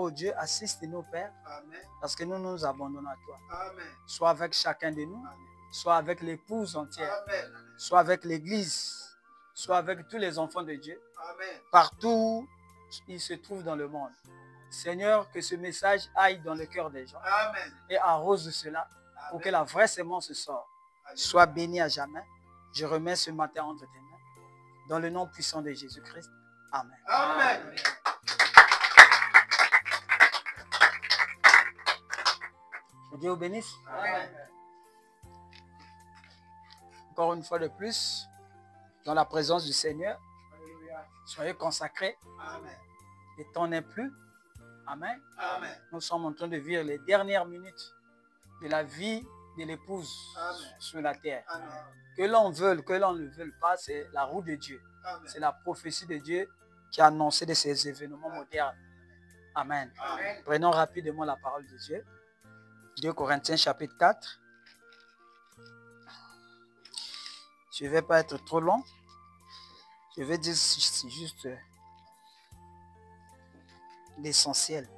oh Dieu, assiste-nous, Père, Amen. parce que nous nous abandonnons à toi. Amen. Sois avec chacun de nous, Amen. sois avec l'épouse entière, Amen. sois avec l'Église, sois avec tous les enfants de Dieu, Amen. partout où ils se trouvent dans le monde. Seigneur, que ce message aille dans le cœur des gens Amen. et arrose cela pour que la vraie sémence sorte. Sois béni à jamais. Je remets ce matin entre tes mains. Dans le nom puissant de Jésus-Christ. Amen. Amen. Que Dieu vous bénisse. Amen. Encore une fois de plus, dans la présence du Seigneur, Alléluia. soyez consacrés. Amen. Le temps n'est plus. Amen. Amen. Nous sommes en train de vivre les dernières minutes de la vie de l'épouse Amen. sur la terre. Amen. Que l'on veuille, que l'on ne veuille pas, c'est la roue de Dieu. Amen. C'est la prophétie de Dieu qui a annoncé de ces événements modernes. Amen. Amen. Prenons rapidement la parole de Dieu. 2 Corinthiens chapitre 4. Je ne vais pas être trop long. Je vais dire juste l'essentiel.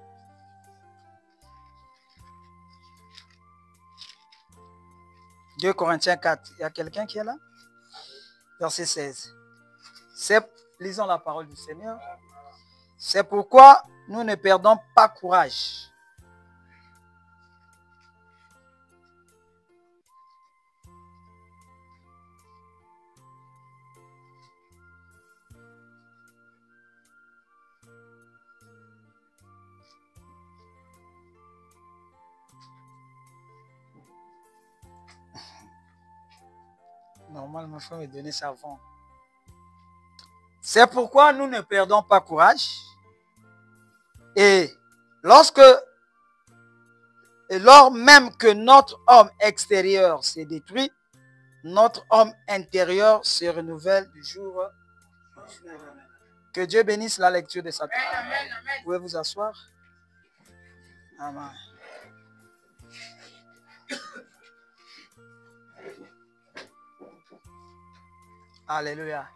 « 2 Corinthiens 4. Il y a quelqu'un qui est là? Verset 16. Lisons la parole du Seigneur. C'est pourquoi nous ne perdons pas courage. Normalement, il faut me donner ça avant. C'est pourquoi nous ne perdons pas courage. Et lors même que notre homme extérieur s'est détruit, notre homme intérieur se renouvelle du jour. Que Dieu bénisse la lecture de sa parole. Vous pouvez vous asseoir. Amen. Alléluia.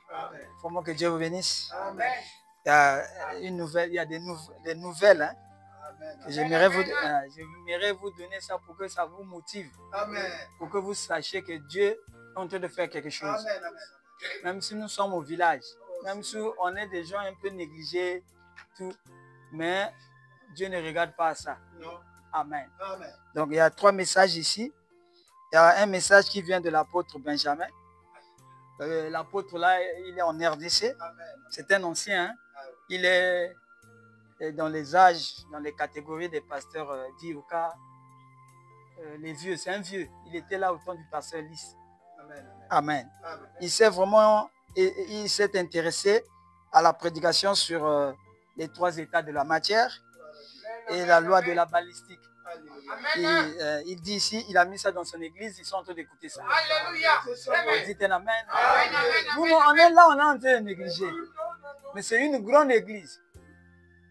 Faut que Dieu vous bénisse. Amen. Il y a une nouvelle, il y a des nouvelles. Hein. J'aimerais vous donner ça pour que ça vous motive. Amen. Pour que vous sachiez que Dieu est en train de faire quelque chose. Amen. Amen. Même si nous sommes au village, même si on est des gens un peu négligés, tout, mais Dieu ne regarde pas à ça. Non. Amen. Amen. Donc il y a 3 messages ici. Il y a un message qui vient de l'apôtre Benjamin. L'apôtre là, il est en RDC. C'est un ancien. Hein? Il est dans les âges, dans les catégories des pasteurs d'Ioka. Les vieux, c'est un vieux. Il était là au temps du pasteur Lys. Amen. Amen. Amen. Il s'est vraiment il s'est intéressé à la prédication sur les 3 états de la matière et la loi de la balistique. Et, il dit ici, il a mis ça dans son église, ils sont en train d'écouter ça. Alléluia. On dit un amen. Nous, on est là, on est en train de négliger. Mais c'est une grande église.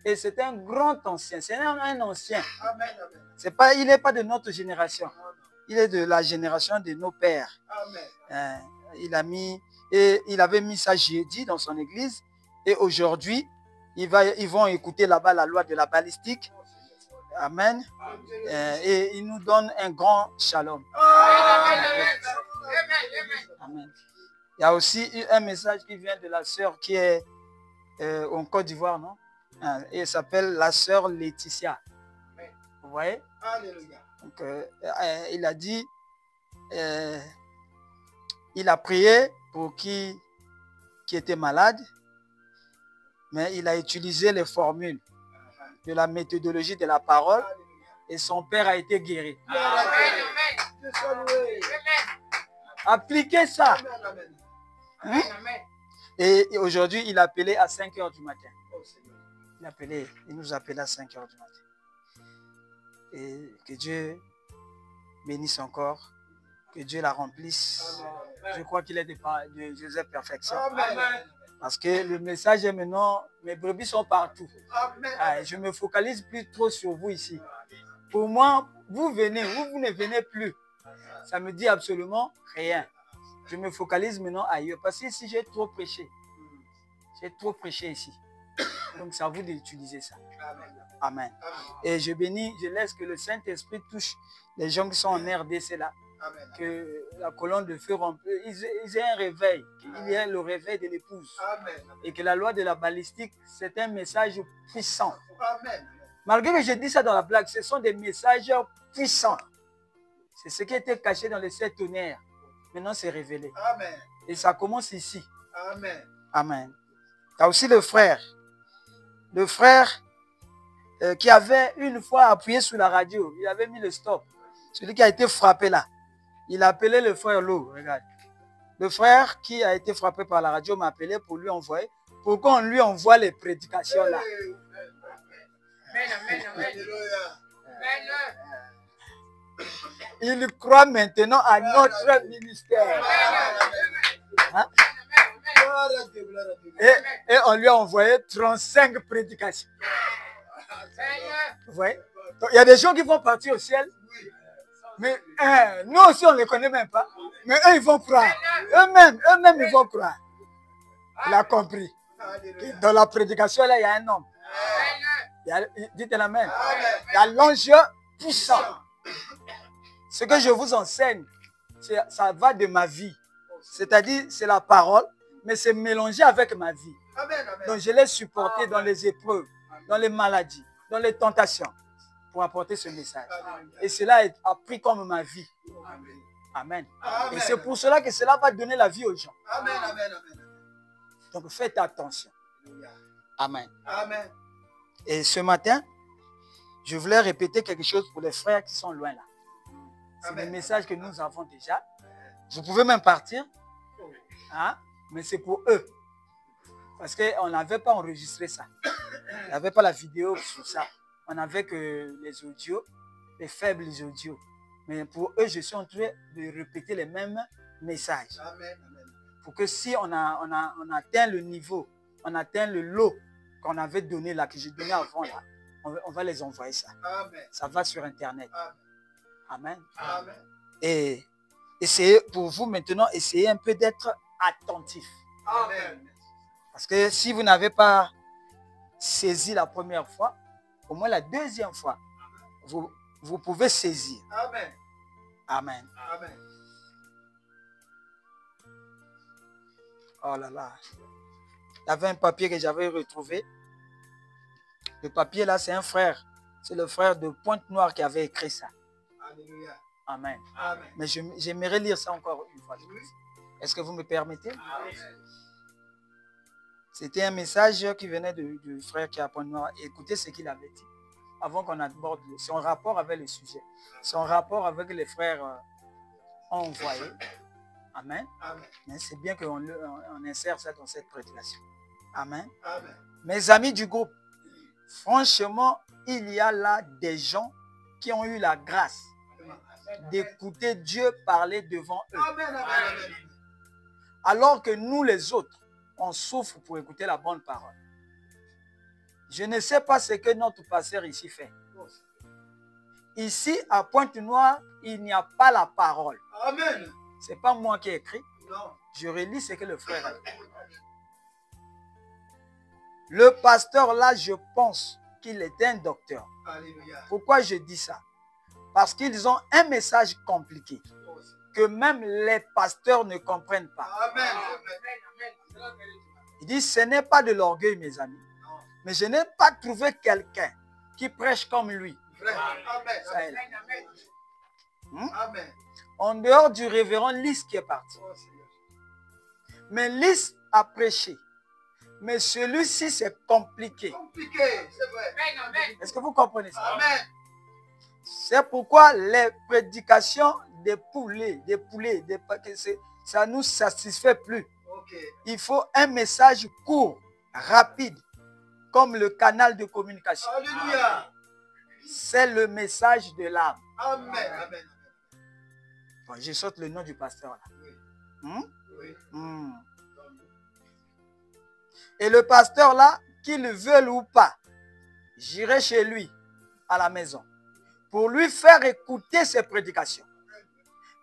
Et c'est un grand ancien. C'est un ancien. C'est pas, il n'est pas de notre génération. Il est de la génération de nos pères. Il avait mis ça jeudi dans son église. Et aujourd'hui, ils vont écouter là-bas la loi de la balistique. Amen. Et il nous donne un grand shalom. Amen. Il y a aussi un message qui vient de la sœur qui est en Côte d'Ivoire, non? Et elle s'appelle la sœur Laetitia. Vous voyez? Donc, il a dit, il a prié pour qui était malade, mais il a utilisé les formules de la méthodologie de la parole et son père a été guéri. Appliquez ça. Hein? Et aujourd'hui, il a appelé à 5 h du matin. Il nous a appelé à 5 h du matin. Et que Dieu bénisse encore, que Dieu la remplisse. Je crois qu'il est de Joseph Perfection. Parce que le message est maintenant, mes brebis sont partout. Je ne me focalise plus trop sur vous ici. Pour moi, vous venez, vous ne venez plus. Ça me dit absolument rien. Je me focalise maintenant ailleurs. Parce que ici, j'ai trop prêché. J'ai trop prêché ici. Donc, c'est à vous d'utiliser ça. Amen. Et je bénis, je laisse que le Saint-Esprit touche les gens qui sont en RDC là. Amen. Que la colonne de feu remplie, ils aient un réveil, qu'il y ait le réveil de l'épouse. Amen. Et que la loi de la balistique, c'est un message puissant. Amen. Malgré que je dis ça dans la blague, ce sont des messages puissants. C'est ce qui était caché dans les 7 tonnerres. Maintenant, c'est révélé. Amen. Et ça commence ici. Amen. Amen. Tu as aussi le frère. Le frère qui avait une fois appuyé sur la radio. Il avait mis le stop. Celui qui a été frappé là. Il a appelé le frère Lo. Regarde. Le frère qui a été frappé par la radio m'a appelé pour lui envoyer. Pour qu'on lui envoie les prédications là. Amen. Amen. Alléluia. Il croit maintenant à notre ministère. Hein? Et on lui a envoyé 35 prédications. Vous voyez? Donc, il y a des gens qui vont partir au ciel. Mais nous aussi, on ne les connaît même pas. Mais eux, ils vont croire. Eux-mêmes, ils vont croire. Il a compris. Dans la prédication, là, il y a un homme. Dites l'amen. Il y a l'enjeu puissant. Ce que je vous enseigne, ça va de ma vie. C'est-à-dire, c'est la parole, mais c'est mélangé avec ma vie. Donc, je l'ai supporté dans les épreuves, dans les maladies, dans les tentations, pour apporter ce message. Et cela a pris comme ma vie. Amen. Et c'est pour cela que cela va donner la vie aux gens. Donc, faites attention. Amen. Et ce matin, je voulais répéter quelque chose pour les frères qui sont loin là. C'est le message que nous avons déjà. Vous pouvez même partir. Hein? Mais c'est pour eux. Parce qu'on n'avait pas enregistré ça. On n'avait pas la vidéo sur ça. On n'avait que les audios, les faibles audios. Mais pour eux, je suis en train de répéter les mêmes messages. Pour que si on atteint le niveau, on atteint le lot qu'on avait donné là, que j'ai donné avant là, on va les envoyer ça. Ça va sur Internet. Amen. Et essayez, pour vous maintenant, essayez un peu d'être attentif. Parce que si vous n'avez pas saisi la première fois, au moins la deuxième fois, vous pouvez saisir. Amen. Oh là là. Il y avait un papier que j'avais retrouvé. Le papier là, c'est un frère. C'est le frère de Pointe-Noire qui avait écrit ça. Amen. Mais j'aimerais lire ça encore une fois. Est-ce que vous me permettez? C'était un message qui venait du frère qui est à Pointe-Noire. Écoutez ce qu'il avait dit avant qu'on aborde son rapport avec le sujet. Son rapport avec les frères envoyés. Amen. Mais c'est bien qu'on insère ça dans cette prédication. Amen. Mes amis du groupe, franchement, il y a là des gens qui ont eu la grâce d'écouter Dieu parler devant eux. Alors que nous les autres, on souffre pour écouter la bonne parole. Je ne sais pas ce que notre pasteur ici fait. Ici, à Pointe-Noire, il n'y a pas la parole. Ce n'est pas moi qui ai écrit. Je relis ce que le frère a dit. Le pasteur là, je pense qu'il est un docteur. Pourquoi je dis ça? Parce qu'ils ont un message compliqué que même les pasteurs ne comprennent pas. Il dit, ce n'est pas de l'orgueil, mes amis. Mais je n'ai pas trouvé quelqu'un qui prêche comme lui. En dehors du révérend Lys qui est parti. Mais Lys a prêché. Mais celui-ci, c'est compliqué. Est-ce que vous comprenez ça? C'est pourquoi les prédications des poulets, ça ne nous satisfait plus. Il faut un message court, rapide, comme le canal de communication. C'est le message de l'âme. Bon, je saute le nom du pasteur là. Et le pasteur là, qu'il veuille ou pas, j'irai chez lui à la maison pour lui faire écouter ses prédications.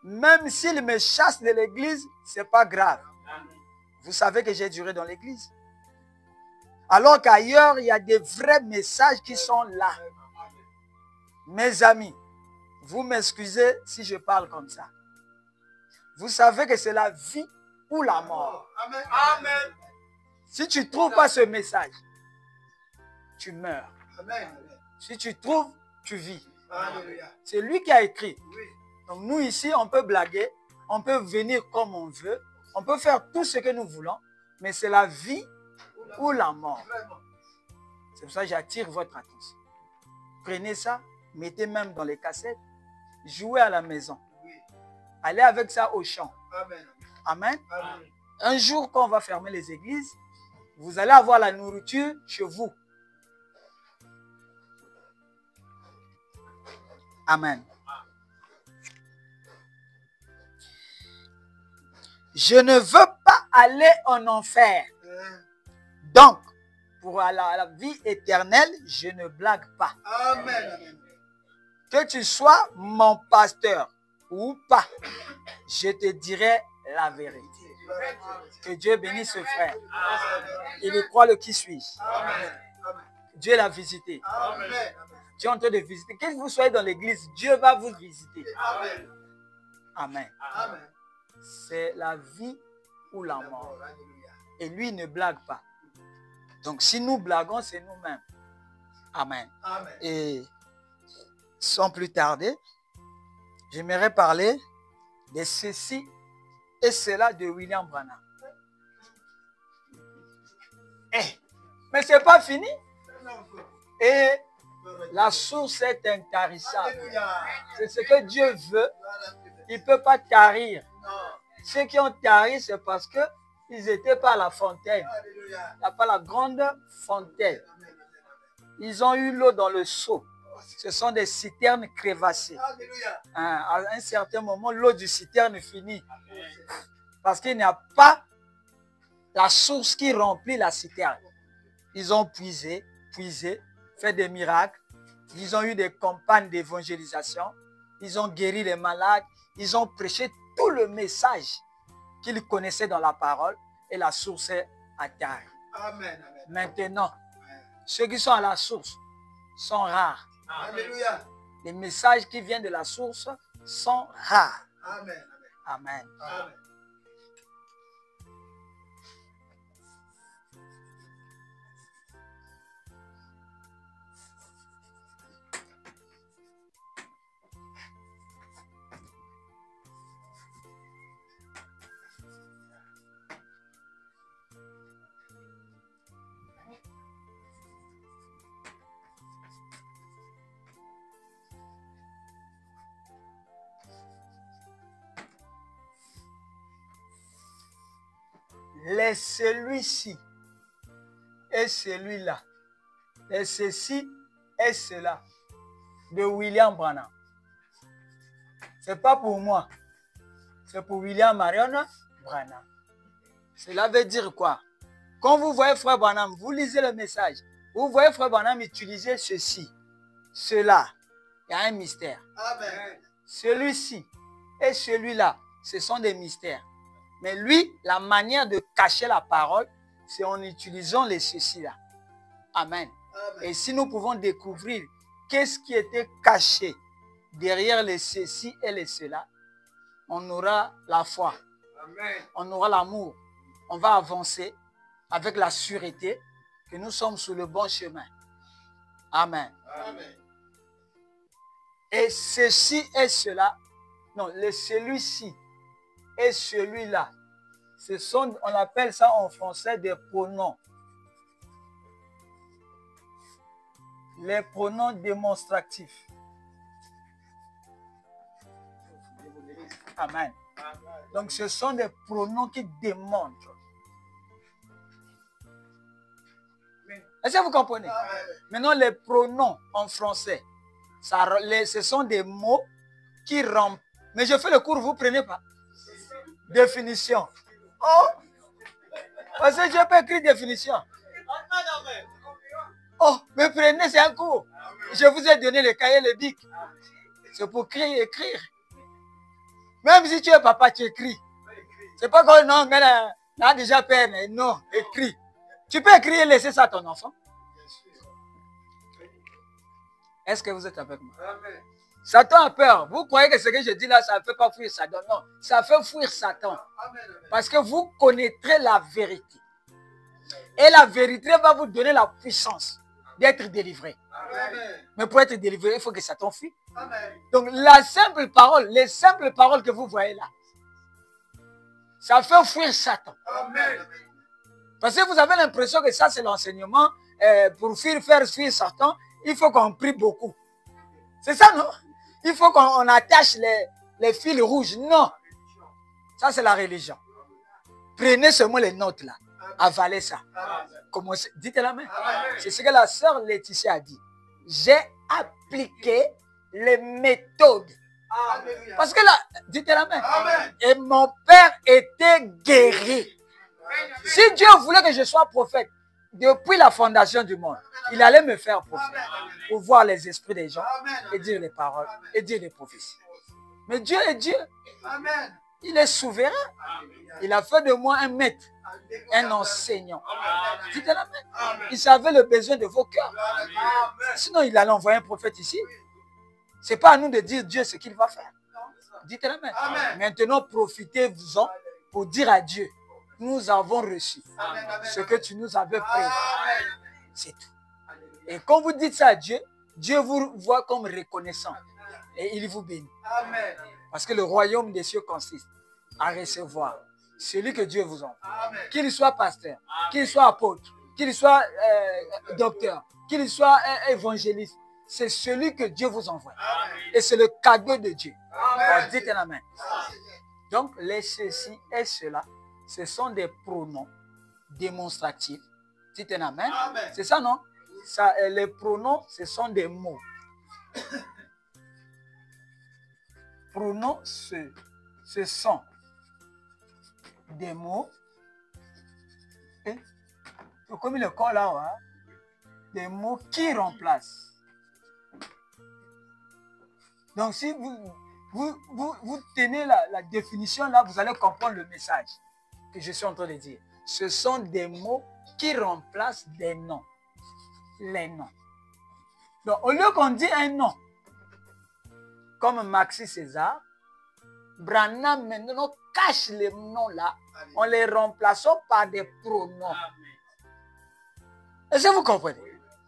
Même s'il me chasse de l'église, ce n'est pas grave. Vous savez que j'ai duré dans l'église. Alors qu'ailleurs, il y a des vrais messages qui sont là. Mes amis, vous m'excusez si je parle comme ça. Vous savez que c'est la vie ou la mort. Amen. Amen. Si tu ne trouves pas ce message, tu meurs. Amen. Si tu trouves, tu vis. Alléluia. C'est lui qui a écrit. Oui. Donc nous ici, on peut blaguer, on peut venir comme on veut, on peut faire tout ce que nous voulons, mais c'est la vie ou la mort. Vraiment. C'est pour ça que j'attire votre attention. Prenez ça, mettez même dans les cassettes, jouez à la maison. Oui. Allez avec ça au champ. Amen. Amen. Amen. Un jour, quand on va fermer les églises, vous allez avoir la nourriture chez vous. Amen. Je ne veux pas aller en enfer. Donc, pour la vie éternelle, je ne blague pas. Amen. Que tu sois mon pasteur ou pas, je te dirai la vérité. Que Dieu bénisse ce frère. Il y croit le qui suis-je. Amen. Dieu l'a visité. Amen. Dieu est en train de visiter. Que vous soyez dans l'église, Dieu va vous visiter. Amen. Amen. Amen. C'est la vie ou la mort. Et lui, il ne blague pas. Donc, si nous blaguons, c'est nous-mêmes. Amen. Amen. Et sans plus tarder, j'aimerais parler de ceci et cela de William Branham. Mais ce n'est pas fini. Et la source est intarissable. Alléluia. C'est ce que Dieu veut. Il ne peut pas tarir. Non. Ceux qui ont tari, c'est parce qu'ils n'étaient pas à la fontaine. Alléluia. Il n'y a pas la grande fontaine. Ils ont eu l'eau dans le seau. Ce sont des citernes crévassées. Alléluia. À un certain moment, l'eau du citerne finit. Parce qu'il n'y a pas la source qui remplit la citerne. Ils ont puisé, fait des miracles. Ils ont eu des campagnes d'évangélisation. Ils ont guéri les malades. Ils ont prêché tout le message qu'ils connaissaient dans la parole. Et la source est à terre. Amen. Maintenant, ceux qui sont à la source sont rares. Alléluia. Les messages qui viennent de la source sont rares. Amen. Amen. Amen. Les celui-ci et celui-là, les ceci et cela de William Branham. Ce n'est pas pour moi, c'est pour William Marion Branham. Cela veut dire quoi? Quand vous voyez Frère Branham, vous lisez le message, vous voyez Frère Branham utiliser ceci, cela, il y a un mystère. Amen. Celui-ci et celui-là, ce sont des mystères. Mais lui, la manière de cacher la parole, c'est en utilisant les ceci-là. Amen. Amen. Et si nous pouvons découvrir qu'est-ce qui était caché derrière les ceci et les cela, on aura la foi, Amen. on aura l'amour, on va avancer avec la sûreté que nous sommes sur le bon chemin. Amen. Amen. Et ceci et cela, non, celui-ci et celui-là, ce sont, on appelle ça en français des pronoms. Les pronoms démonstratifs. Amen. Donc ce sont des pronoms qui démontrent. Est-ce que vous comprenez? Maintenant, les pronoms en français, ce sont des mots qui remplissent. Mais je fais le cours, vous ne prenez pas. Définition. Oh! Parce que je peux écrire définition. Oh, mais prenez, c'est un cours. Je vous ai donné le cahier, le bic. C'est pour écrire. Même si tu es papa, tu écris. C'est pas comme non, mais là, déjà père, mais non, écris. Tu peux écrire et laisser ça à ton enfant. Est-ce que vous êtes avec moi? Amen. Satan a peur. Vous croyez que ce que je dis là, ça ne fait pas fuir Satan? Non, ça fait fuir Satan. Amen. Parce que vous connaîtrez la vérité. Et la vérité va vous donner la puissance d'être délivré. Amen. Mais pour être délivré, il faut que Satan fuit. Amen. Donc la simple parole, les simples paroles que vous voyez là, ça fait fuir Satan. Amen. Parce que vous avez l'impression que ça c'est l'enseignement. Pour faire fuir Satan, il faut qu'on prie beaucoup. C'est ça, non? Il faut qu'on attache les fils rouges. Non. Ça c'est la religion. Prenez seulement les notes là. Avalez ça. Commencez. Dites-la main. C'est ce que la sœur Laetitia a dit. J'ai appliqué les méthodes. Alléluia. Parce que là, dites-la main. Amen. Et mon père était guéri. Si Dieu voulait que je sois prophète, depuis la fondation du monde, il allait me faire prophète pour voir les esprits des gens et dire les paroles et dire les prophéties. Mais Dieu est Dieu. Amen. Il est souverain. Il a fait de moi un maître, un enseignant. Dites-la main. Il savait le besoin de vos cœurs. Sinon, il allait envoyer un prophète ici. Ce n'est pas à nous de dire Dieu ce qu'il va faire. Dites-la main. Amen. Maintenant, profitez-vous-en pour dire à Dieu, nous avons reçu ce que tu nous avais prévu. C'est tout. Et quand vous dites ça à Dieu, Dieu vous voit comme reconnaissant et il vous bénit. Amen. Parce que le royaume des cieux consiste à recevoir celui que Dieu vous envoie. Amen. Qu'il soit pasteur, qu'il soit apôtre, qu'il soit docteur, qu'il soit évangéliste. C'est celui que Dieu vous envoie. Et c'est le cadeau de Dieu. Alors, dites la main. Donc, les ceci et cela, ce sont des pronoms démonstratifs. Dites la main. C'est ça, non? Ça, les pronoms, ce sont des mots. Pronoms, ce sont des mots. Et, comme le corps là, hein, des mots qui remplacent. Donc, si vous tenez la définition là, vous allez comprendre le message que je suis en train de dire. Ce sont des mots qui remplacent des noms. Les noms. Donc, au lieu qu'on dit un nom, comme Maxi César, Branham maintenant cache les noms là, en les remplaçant par des pronoms. Est-ce que vous comprenez?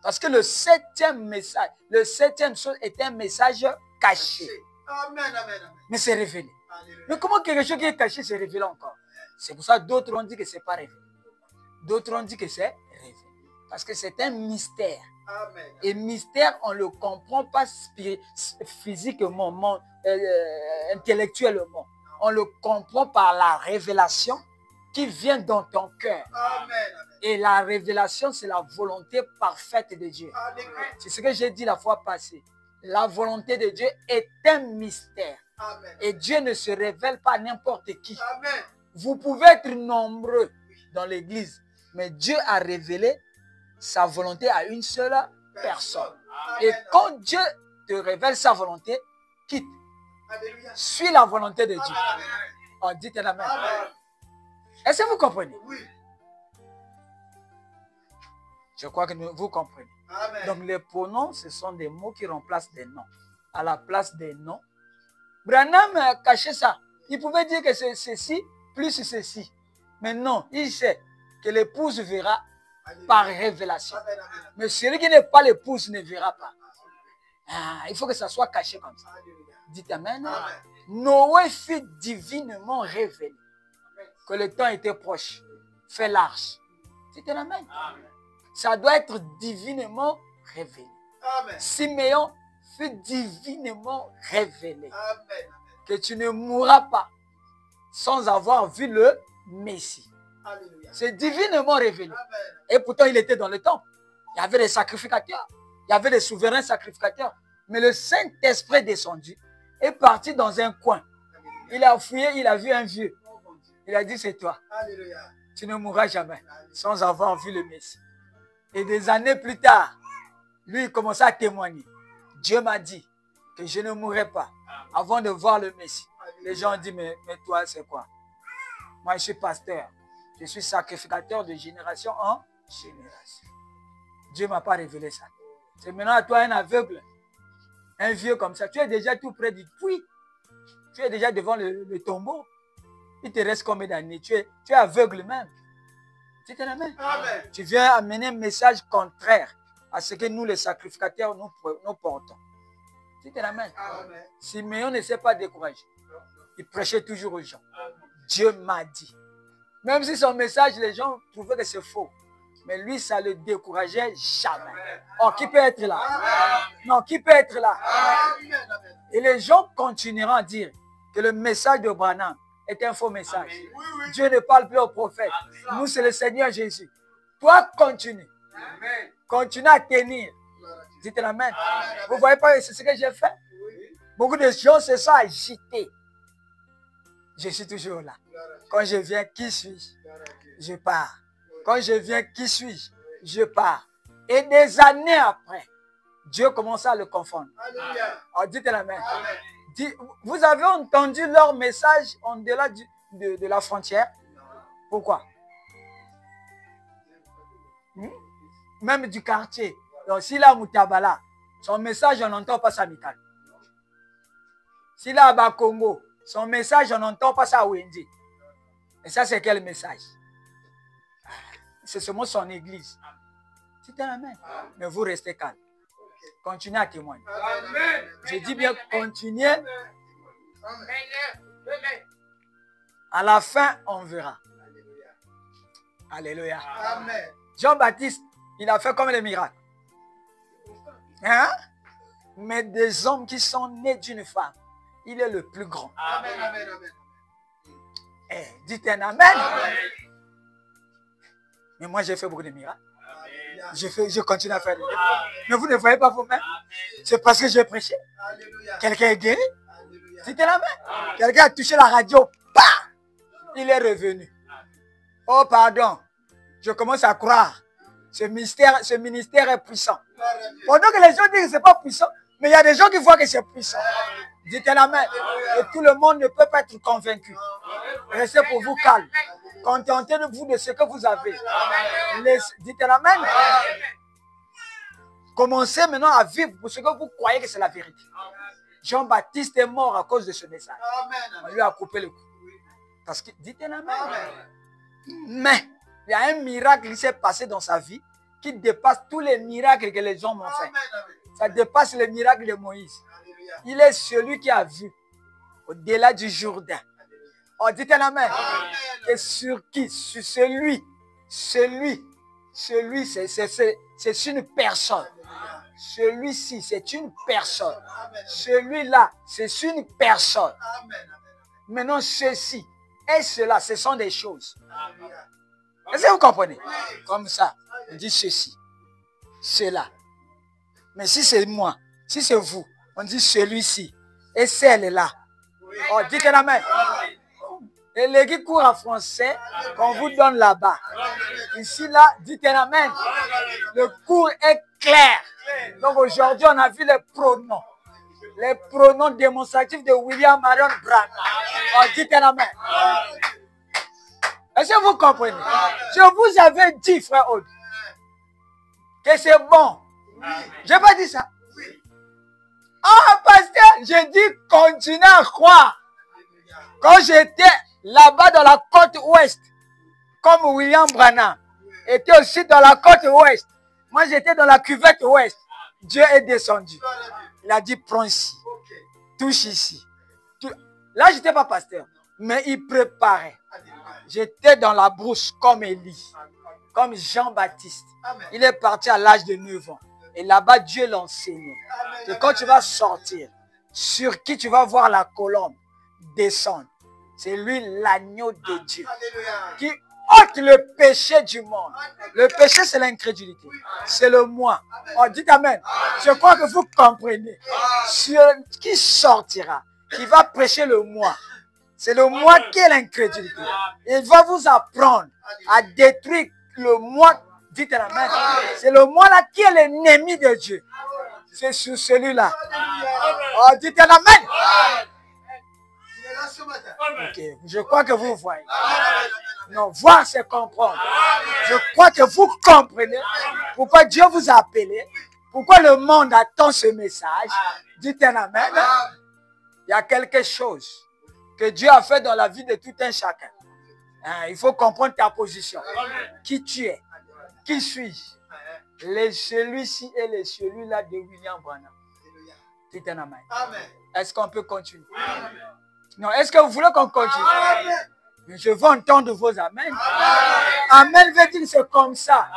Parce que le septième message, le septième chose est un message caché. Amen. Amen. Mais c'est révélé. Alléluia. Mais comment quelque chose qui est caché se révèle encore? C'est pour ça que d'autres ont dit que ce n'est pas révélé. D'autres ont dit que c'est révélé. Parce que c'est un mystère. Amen. Et mystère, on ne le comprend pas physiquement, intellectuellement. On le comprend par la révélation qui vient dans ton cœur. Amen. Et la révélation, c'est la volonté parfaite de Dieu. Alléluia. C'est ce que j'ai dit la fois passée. La volonté de Dieu est un mystère. Amen. Et Dieu ne se révèle pas à n'importe qui. Amen. Vous pouvez être nombreux dans l'église, mais Dieu a révélé sa volonté à une seule personne. Et quand Dieu te révèle sa volonté, quitte. Alléluia. Suis la volonté de Dieu. Amen. Oh, dites la main. Amen. Est-ce que vous comprenez? Oui. Je crois que vous comprenez. Amen. Donc les pronoms, ce sont des mots qui remplacent des noms. À la place des noms. Branham a caché ça. Il pouvait dire que c'est ceci plus ceci. Mais non, il sait que l'épouse verra par révélation. Amen. Amen. Mais celui qui n'est pas l'épouse ne verra pas. Ah, il faut que ça soit caché comme ça. Alléluia. Dites amen. Amen. Noé fut divinement révélé que le temps était proche. Fait l'arche. Dites amen. Amen. Ça doit être divinement révélé. Amen. Siméon fut divinement révélé Amen. que tu ne mourras pas sans avoir vu le Messie. Alléluia. C'est divinement révélé. Amen. Et pourtant, il était dans le temple. Il y avait des sacrificateurs. Il y avait des souverains sacrificateurs. Mais le Saint-Esprit est descendu, est parti dans un coin. Il a fouillé, il a vu un vieux. Il a dit, c'est toi. Alléluia. Tu ne mourras jamais sans avoir vu le Messie. Et des années plus tard, lui, il commençait à témoigner. Dieu m'a dit que je ne mourrai pas avant de voir le Messie. Les gens ont dit, mais toi, c'est quoi? Moi, je suis pasteur. Je suis sacrificateur de génération en génération. Dieu ne m'a pas révélé ça. C'est maintenant à toi un aveugle, un vieux comme ça. Tu es déjà tout près du puits. Tu es déjà devant le tombeau. Il te reste combien d'années? Tu es aveugle même. Tu te l'amènes. Tu viens amener un message contraire à ce que nous, les sacrificateurs, nous portons. Tu te l'amènes. Simeon ne s'est pas découragé. Il prêchait toujours aux gens. Dieu m'a dit. Même si son message, les gens trouvaient que c'est faux. Mais lui, ça ne le décourageait jamais. Oh, qui peut être là? Non, qui peut être là? Et les gens continueront à dire que le message de Branham est un faux message. Dieu ne parle plus aux prophètes. Nous, c'est le Seigneur Jésus. Toi, continue. Continue à tenir. Dites l'amen. Vous ne voyez pas, c'est ce que j'ai fait? Beaucoup de gens se sont agités. Je suis toujours là. Quand je viens, qui suis-je? Je pars. Quand je viens, qui suis-je? Je pars. Et des années après, Dieu commence à le confondre. Alors, dites l'amen. Vous avez entendu leur message en-delà de la frontière? Pourquoi? Même du quartier. Donc, s'il a Moutabala, son message, on n'entend pas ça à Mikal. S'il a à Congo, son message, on n'entend pas ça à Wendy. Et ça, c'est quel message? C'est seulement son église. C'est un amen. Mais vous restez calme. Continuez à témoigner. Je dis bien, continuez. À la fin, on verra. Alléluia. Jean-Baptiste, il a fait comme les miracles. Hein? Mais des hommes qui sont nés d'une femme, il est le plus grand. Amen, amen, amen. Eh, dites un amen. Mais moi, j'ai fait beaucoup de miracles. Je continue à faire des miracles. Mais vous ne voyez pas vous-même. C'est parce que j'ai prêché. Quelqu'un est guéri. Dites un amen. Quelqu'un a touché la radio. Bah! Il est revenu. Oh, pardon. Je commence à croire. Ce ministère est puissant. Pendant que les gens disent que ce n'est pas puissant, mais il y a des gens qui voient que c'est puissant. Dites un amen. Et tout le monde ne peut pas être convaincu. Restez pour vous calme. Contentez-vous de ce que vous avez. Dites un amen. Commencez maintenant à vivre pour ce que vous croyez que c'est la vérité. Jean-Baptiste est mort à cause de ce message. On lui a coupé le cou. Parce que, dites un amen. Mais il y a un miracle qui s'est passé dans sa vie qui dépasse tous les miracles que les hommes ont fait. Ça dépasse les miracles de Moïse. Il est celui qui a vu au-delà du Jourdain. Oh, dites un amen. Et sur qui? Sur celui, c'est une personne. Celui-ci, c'est une personne. Celui-là, c'est une personne. Maintenant, ceci et cela, ce sont des choses. Est-ce que vous comprenez? Comme ça, on dit ceci, cela. Mais si c'est moi, si c'est vous, on dit celui-ci et celle-là. Oh, dites un amen. Et les qui courent en français, qu'on vous donne là-bas. Ici, là, dites un amen. Le cours est clair. Donc aujourd'hui, on a vu les pronoms. Les pronoms démonstratifs de William Marion Branham. Oh, dites un amen. Est-ce que vous comprenez? Je vous avais dit, frère Aude, que c'est bon. Je n'ai pas dit ça. Ah, pasteur, j'ai dit continuez à croire. Quand j'étais là-bas dans la côte ouest, comme William Branham était aussi dans la côte ouest, moi j'étais dans la cuvette ouest. Dieu est descendu. Il a dit prends ici, touche ici. Là, je n'étais pas pasteur, mais il préparait. J'étais dans la brousse comme Élie, comme Jean-Baptiste. Il est parti à l'âge de 9 ans. Et là-bas, Dieu l'enseignait. Et quand tu vas sortir, sur qui tu vas voir la colombe descendre, c'est lui l'agneau de Dieu qui ôte le péché du monde. Le péché, c'est l'incrédulité. C'est le moi. Oh, dites amen. Je crois que vous comprenez. Sur qui sortira, qui va prêcher le moi. C'est le moi qui est l'incrédulité. Il va vous apprendre à détruire le moi. Dites amen. C'est le moi là qui est l'ennemi de Dieu. C'est sur celui-là. Oh, dites amen. Ok, je crois que vous voyez. Non, voir c'est comprendre. Je crois que vous comprenez pourquoi Dieu vous a appelé, pourquoi le monde attend ce message. Dites un amen. Il y a quelque chose que Dieu a fait dans la vie de tout un chacun. Il faut comprendre ta position. Qui tu es? Qui suis-je? Celui-ci et celui-là de William Branham. Dites un amen. Est-ce qu'on peut continuer? Non, est-ce que vous voulez qu'on continue? Je veux entendre vos amen. Amen veut dire c'est comme ça.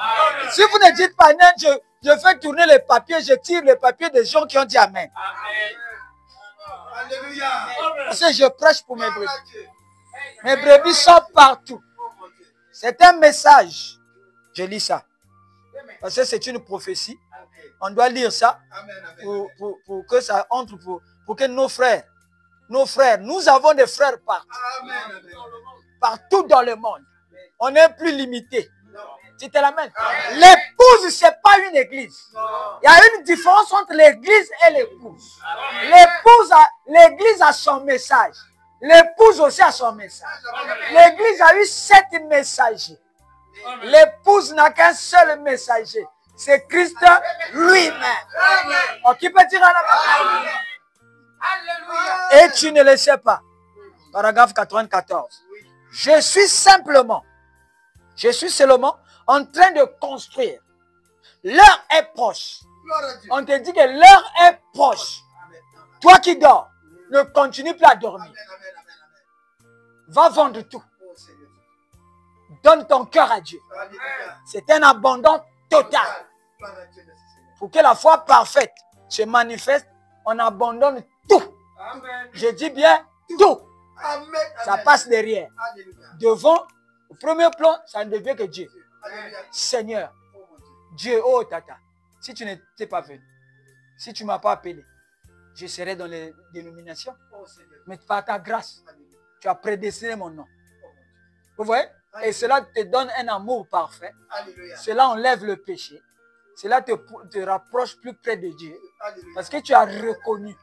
Si vous ne dites pas amen, je fais tourner les papiers, je tire les papiers des gens qui ont dit amen. Parce que je prêche pour mes brebis. Mes brebis sont partout. C'est un message. Je lis ça. Parce que c'est une prophétie. On doit lire ça pour que ça entre, pour que nos frères, nous avons des frères partout. Partout dans le monde. On n'est plus limité. Dites l'amen. L'épouse, ce n'est pas une église. Il y a une différence entre l'église et l'épouse. L'église a son message. L'épouse aussi a son message. L'église a eu 7 messagers. L'épouse n'a qu'un seul messager. C'est Christ lui-même. Qui peut dire amen? Et tu ne le sais pas. Paragraphe 94. Je suis seulement en train de construire. L'heure est proche. On te dit que l'heure est proche. Toi qui dors, ne continue plus à dormir. Va vendre tout. Donne ton cœur à Dieu. C'est un abandon total. Pour que la foi parfaite se manifeste, on abandonne tout. Je dis bien tout. Ça passe derrière. Devant, au premier plan, ça ne devient que Dieu. Seigneur, Dieu, oh tata, si tu n'étais pas venu, si tu ne m'as pas appelé, je serais dans les dénominations. Mais par ta grâce, tu as prédestiné mon nom. Vous voyez? Et cela te donne un amour parfait. Cela enlève le péché. Cela te rapproche plus près de Dieu. Parce que tu as reconnu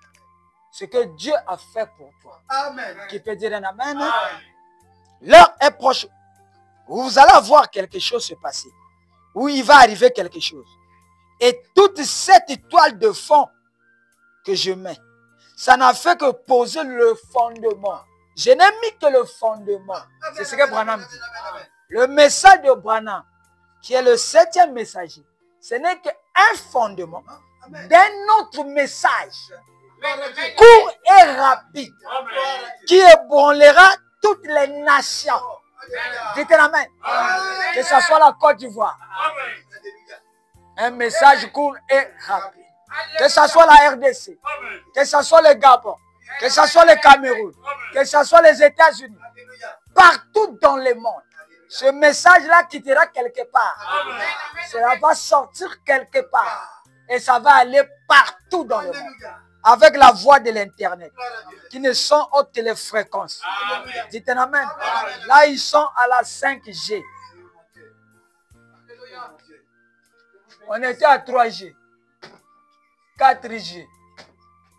ce que Dieu a fait pour toi. Amen. Qui peut dire un amen? L'heure est proche. Vous allez voir quelque chose se passer. Où il va arriver quelque chose. Et toute cette étoile de fond que je mets, ça n'a fait que poser le fondement. Je n'ai mis que le fondement. C'est ce que Branham dit. Le message de Branham, qui est le 7e messager, ce n'est qu'un fondement d'un autre message, court et rapide, qui ébranlera toutes les nations. Dites amen. Que ce soit la Côte d'Ivoire. Un message court et rapide. Que ce soit la RDC. Que ce soit le Gabon. Que ce soit le Cameroun. Que ce soit les États-Unis. Partout dans le monde. Ce message-là quittera quelque part. Cela va sortir quelque part. Et ça va aller partout dans le monde. Avec la voix de l'Internet. Qui ne sont hautes les fréquences. Dites un amen. Là, ils sont à la 5G. On était à 3G. 4G.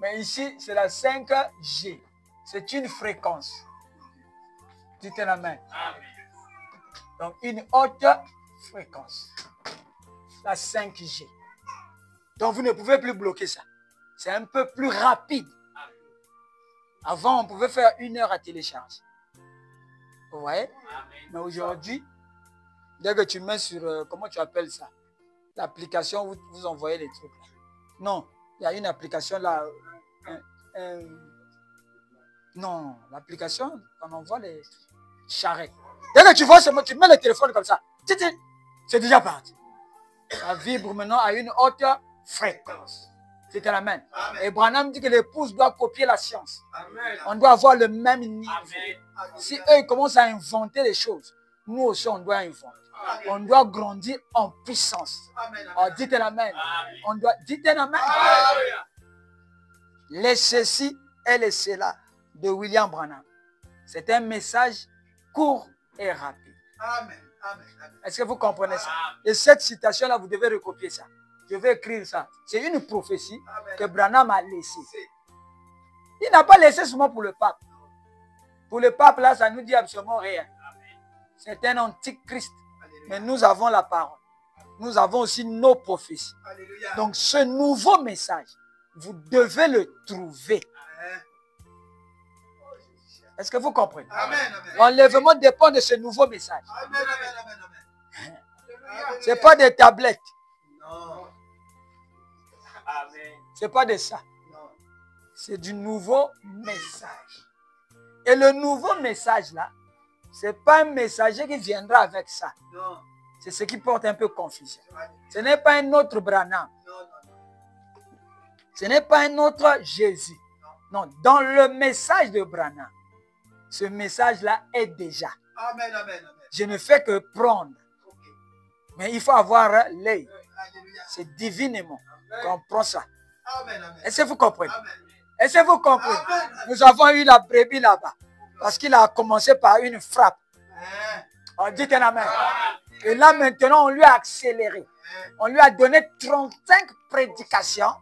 Mais ici, c'est la 5G. C'est une fréquence. Dites un amen. Donc, une haute fréquence. La 5G. Donc, vous ne pouvez plus bloquer ça. C'est un peu plus rapide. Avant, on pouvait faire 1 heure à télécharger. Vous voyez? Mais aujourd'hui, dès que tu mets sur, comment tu appelles ça? L'application, vous envoyez les trucs. Là. Non, il y a une application là. Non, l'application, on envoie les charrettes. Dès que tu vois, tu mets le téléphone comme ça. C'est déjà parti. Ça vibre maintenant à une haute fréquence. C'est la main. Et Branham dit que l'épouse doit copier la science. Amen. On doit avoir le même niveau. Amen. Si eux ils commencent à inventer les choses, nous aussi on doit inventer. Amen. On doit grandir en puissance. Oh, dites un amen. On doit dites un amen. Les ceci et les cela de William Branham. C'est un message court et rapide. Amen. Est-ce que vous comprenez ça? Et cette citation-là, vous devez recopier ça. Je vais écrire ça. C'est une prophétie que Branham a laissée. Il n'a pas laissé seulement pour le pape. Pour le pape, là, ça ne nous dit absolument rien. C'est un antichrist. Alléluia. Mais nous avons la parole. Nous avons aussi nos prophéties. Alléluia. Donc ce nouveau message, vous devez le trouver. Amen. Est-ce que vous comprenez? Amen. Amen. L'enlèvement dépend de ce nouveau message. Amen. Amen. Amen. Amen. Alléluia. Ce n'est pas des tablettes. Non. Amen. Ce n'est pas de ça. Non. C'est du nouveau message. Et le nouveau message là, ce n'est pas un messager qui viendra avec ça. Non. C'est ce qui porte un peu confusion. Ce n'est pas un autre Branham. Non. Non. Ce n'est pas un autre Jésus. Non, dans le message de Branham, ce message-là est déjà. Amen. Amen. Amen. Je ne fais que prendre. Ok. Mais il faut avoir l'œil. Alléluia. C'est divinement qu'on prend ça. Amen. Amen. Est-ce que vous comprenez? Amen. Est-ce que vous comprenez? Amen. Nous avons eu la brebis là-bas. Parce qu'il a commencé par une frappe. Amen. On dit un amen. Et là maintenant, on lui a accéléré. On lui a donné 35 prédications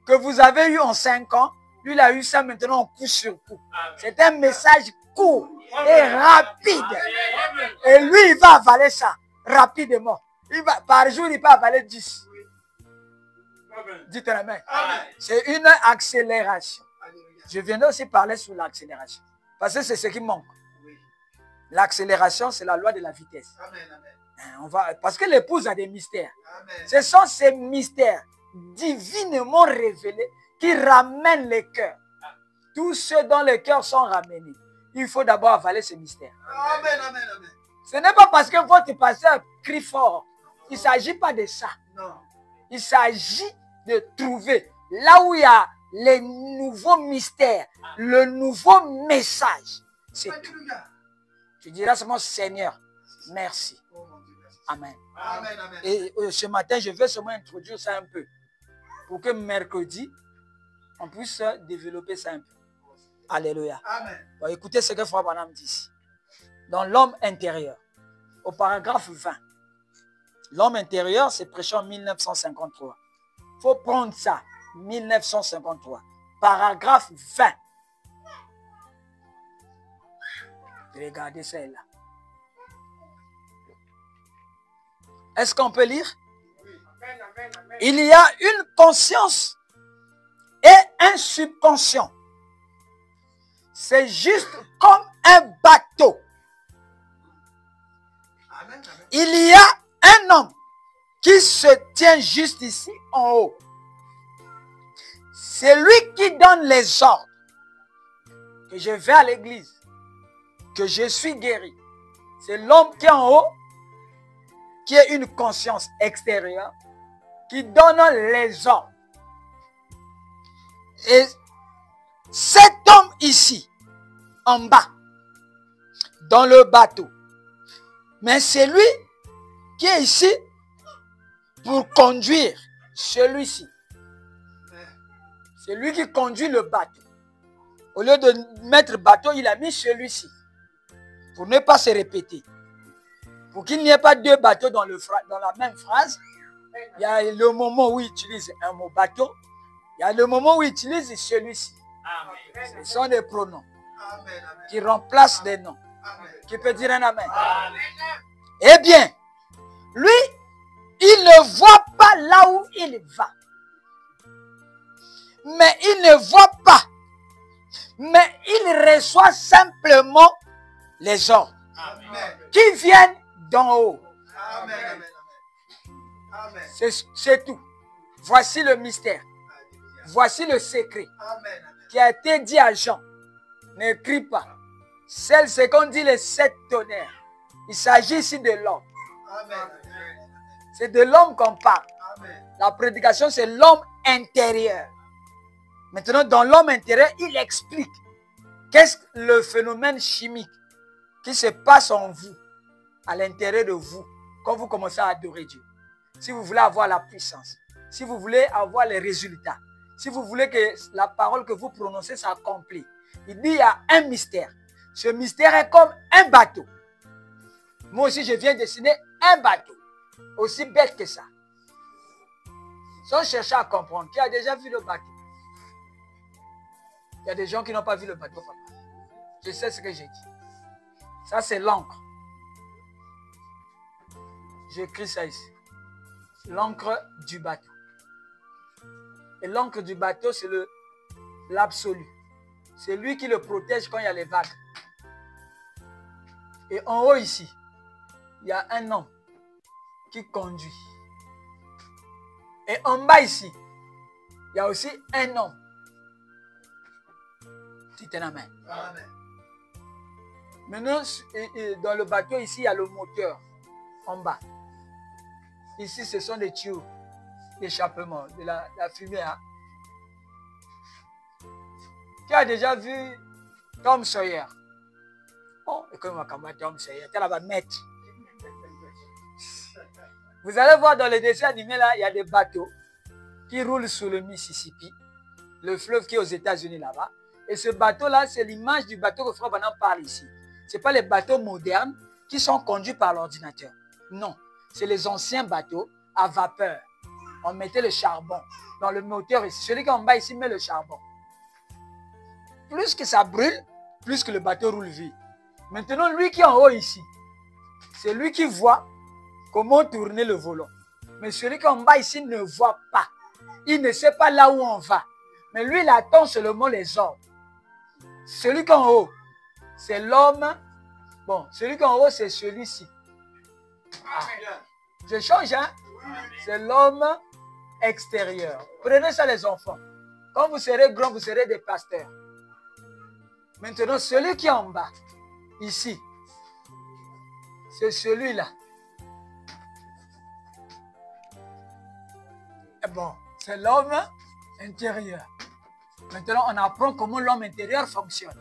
que vous avez eues en 5 ans. Lui, il a eu ça maintenant en coup sur coup. C'est un message court et rapide. Et lui, il va avaler ça rapidement. Par jour, il peut avaler 10. Dites amen. Amen. C'est une accélération. Alléluia. Je viendrai aussi parler sur l'accélération. Parce que c'est ce qui manque. Oui. L'accélération, c'est la loi de la vitesse. Amen. Amen. Parce que l'épouse a des mystères. Amen. Ce sont ces mystères divinement révélés qui ramènent les cœurs. Tous ceux dont les cœurs sont ramenés, il faut d'abord avaler ces mystères. Amen. Amen. Amen. Ce n'est pas parce que votre pasteur crie fort. Il ne s'agit pas de ça. Non. Il s'agit de trouver là où il y a les nouveaux mystères, le nouveau message. C'est tout. Alléluia. Tu diras seulement Seigneur, merci. Oh mon Dieu, merci. Amen. Amen. Amen. Et ce matin, je vais seulement introduire ça un peu pour que mercredi, on puisse développer ça un peu. Alléluia. Amen. Bon, écoutez ce que Frère Branham dit ici. Dans l'homme intérieur, au paragraphe 20. L'homme intérieur, c'est prêché en 1953. Il faut prendre ça, 1953. Paragraphe 20. Regardez celle-là. Est-ce qu'on peut lire? Amen. Amen. Amen. Il y a une conscience et un subconscient. C'est juste comme un bateau. Amen. Amen. Il y a un homme qui se tient juste ici en haut. C'est lui qui donne les ordres. Que je vais à l'église. Que je suis guéri. C'est l'homme qui est en haut, qui a une conscience extérieure, qui donne les ordres. Et cet homme ici, en bas, dans le bateau, mais c'est lui qui est ici pour conduire celui-ci. C'est lui qui conduit le bateau. Au lieu de mettre bateau, il a mis celui-ci. Pour ne pas se répéter. Pour qu'il n'y ait pas deux bateaux dans la même phrase, il y a le moment où il utilise un mot bateau, il y a le moment où il utilise celui-ci. Amen. Ce sont des pronoms Amen. Amen. qui remplacent des noms. Amen. Qui peut dire un amen? Amen. Eh bien, lui, il ne voit pas là où il va. Mais il ne voit pas. Mais il reçoit simplement les ordres Amen. qui viennent d'en haut. Amen. Amen. Amen. C'est tout. Voici le mystère. Alléluia. Voici le secret Amen. Amen. qui a été dit à Jean. N'écris pas. C'est qu'on dit les 7 tonnerres. Il s'agit ici de l'homme. Amen. C'est de l'homme qu'on parle. Amen. La prédication, c'est l'homme intérieur. Maintenant, dans l'homme intérieur, il explique qu'est-ce que le phénomène chimique qui se passe en vous, à l'intérieur de vous, quand vous commencez à adorer Dieu. Si vous voulez avoir la puissance, si vous voulez avoir les résultats, si vous voulez que la parole que vous prononcez s'accomplisse, il dit il y a un mystère. Ce mystère est comme un bateau. Moi aussi, je viens dessiner un bateau. Aussi bête que ça. Sans chercher à comprendre. Qui a déjà vu le bateau? Il y a des gens qui n'ont pas vu le bateau, papa. Je sais ce que j'ai dit. Ça, c'est l'encre. J'écris ça ici. L'encre du bateau. Et l'encre du bateau, c'est l'absolu. C'est lui qui le protège quand il y a les vagues. Et en haut ici, il y a un homme qui conduit. Et en bas ici, il y a aussi un homme. Tiens la main. Amen. Maintenant, dans le bateau ici, il y a le moteur en bas. Ici, ce sont des tuyaux d'échappement, de la fumée. Hein. Tu as déjà vu Tom Sawyer? Oh, et comment on va Tom Sawyer? Tu vas mettre. Vous allez voir dans les dessins animés, là, il y a des bateaux qui roulent sur le Mississippi, le fleuve qui est aux États-Unis là-bas. Et ce bateau-là, c'est l'image du bateau que Frère Branham parle ici. Ce n'est pas les bateaux modernes qui sont conduits par l'ordinateur. Non, c'est les anciens bateaux à vapeur. On mettait le charbon dans le moteur ici. Celui qui est en bas ici met le charbon. Plus que ça brûle, plus que le bateau roule vite. Maintenant, lui qui est en haut ici, c'est lui qui voit comment tourner le volant. Mais celui qui est en bas ici ne voit pas. Il ne sait pas là où on va. Mais lui, il attend seulement les ordres. Celui qui est en haut, c'est l'homme. Bon, celui qui est en haut, c'est celui-ci. Ah, je change, hein? C'est l'homme extérieur. Prenez ça, les enfants. Quand vous serez grands, vous serez des pasteurs. Maintenant, celui qui est en bas, ici, c'est celui-là. Bon, c'est l'homme intérieur. Maintenant, on apprend comment l'homme intérieur fonctionne.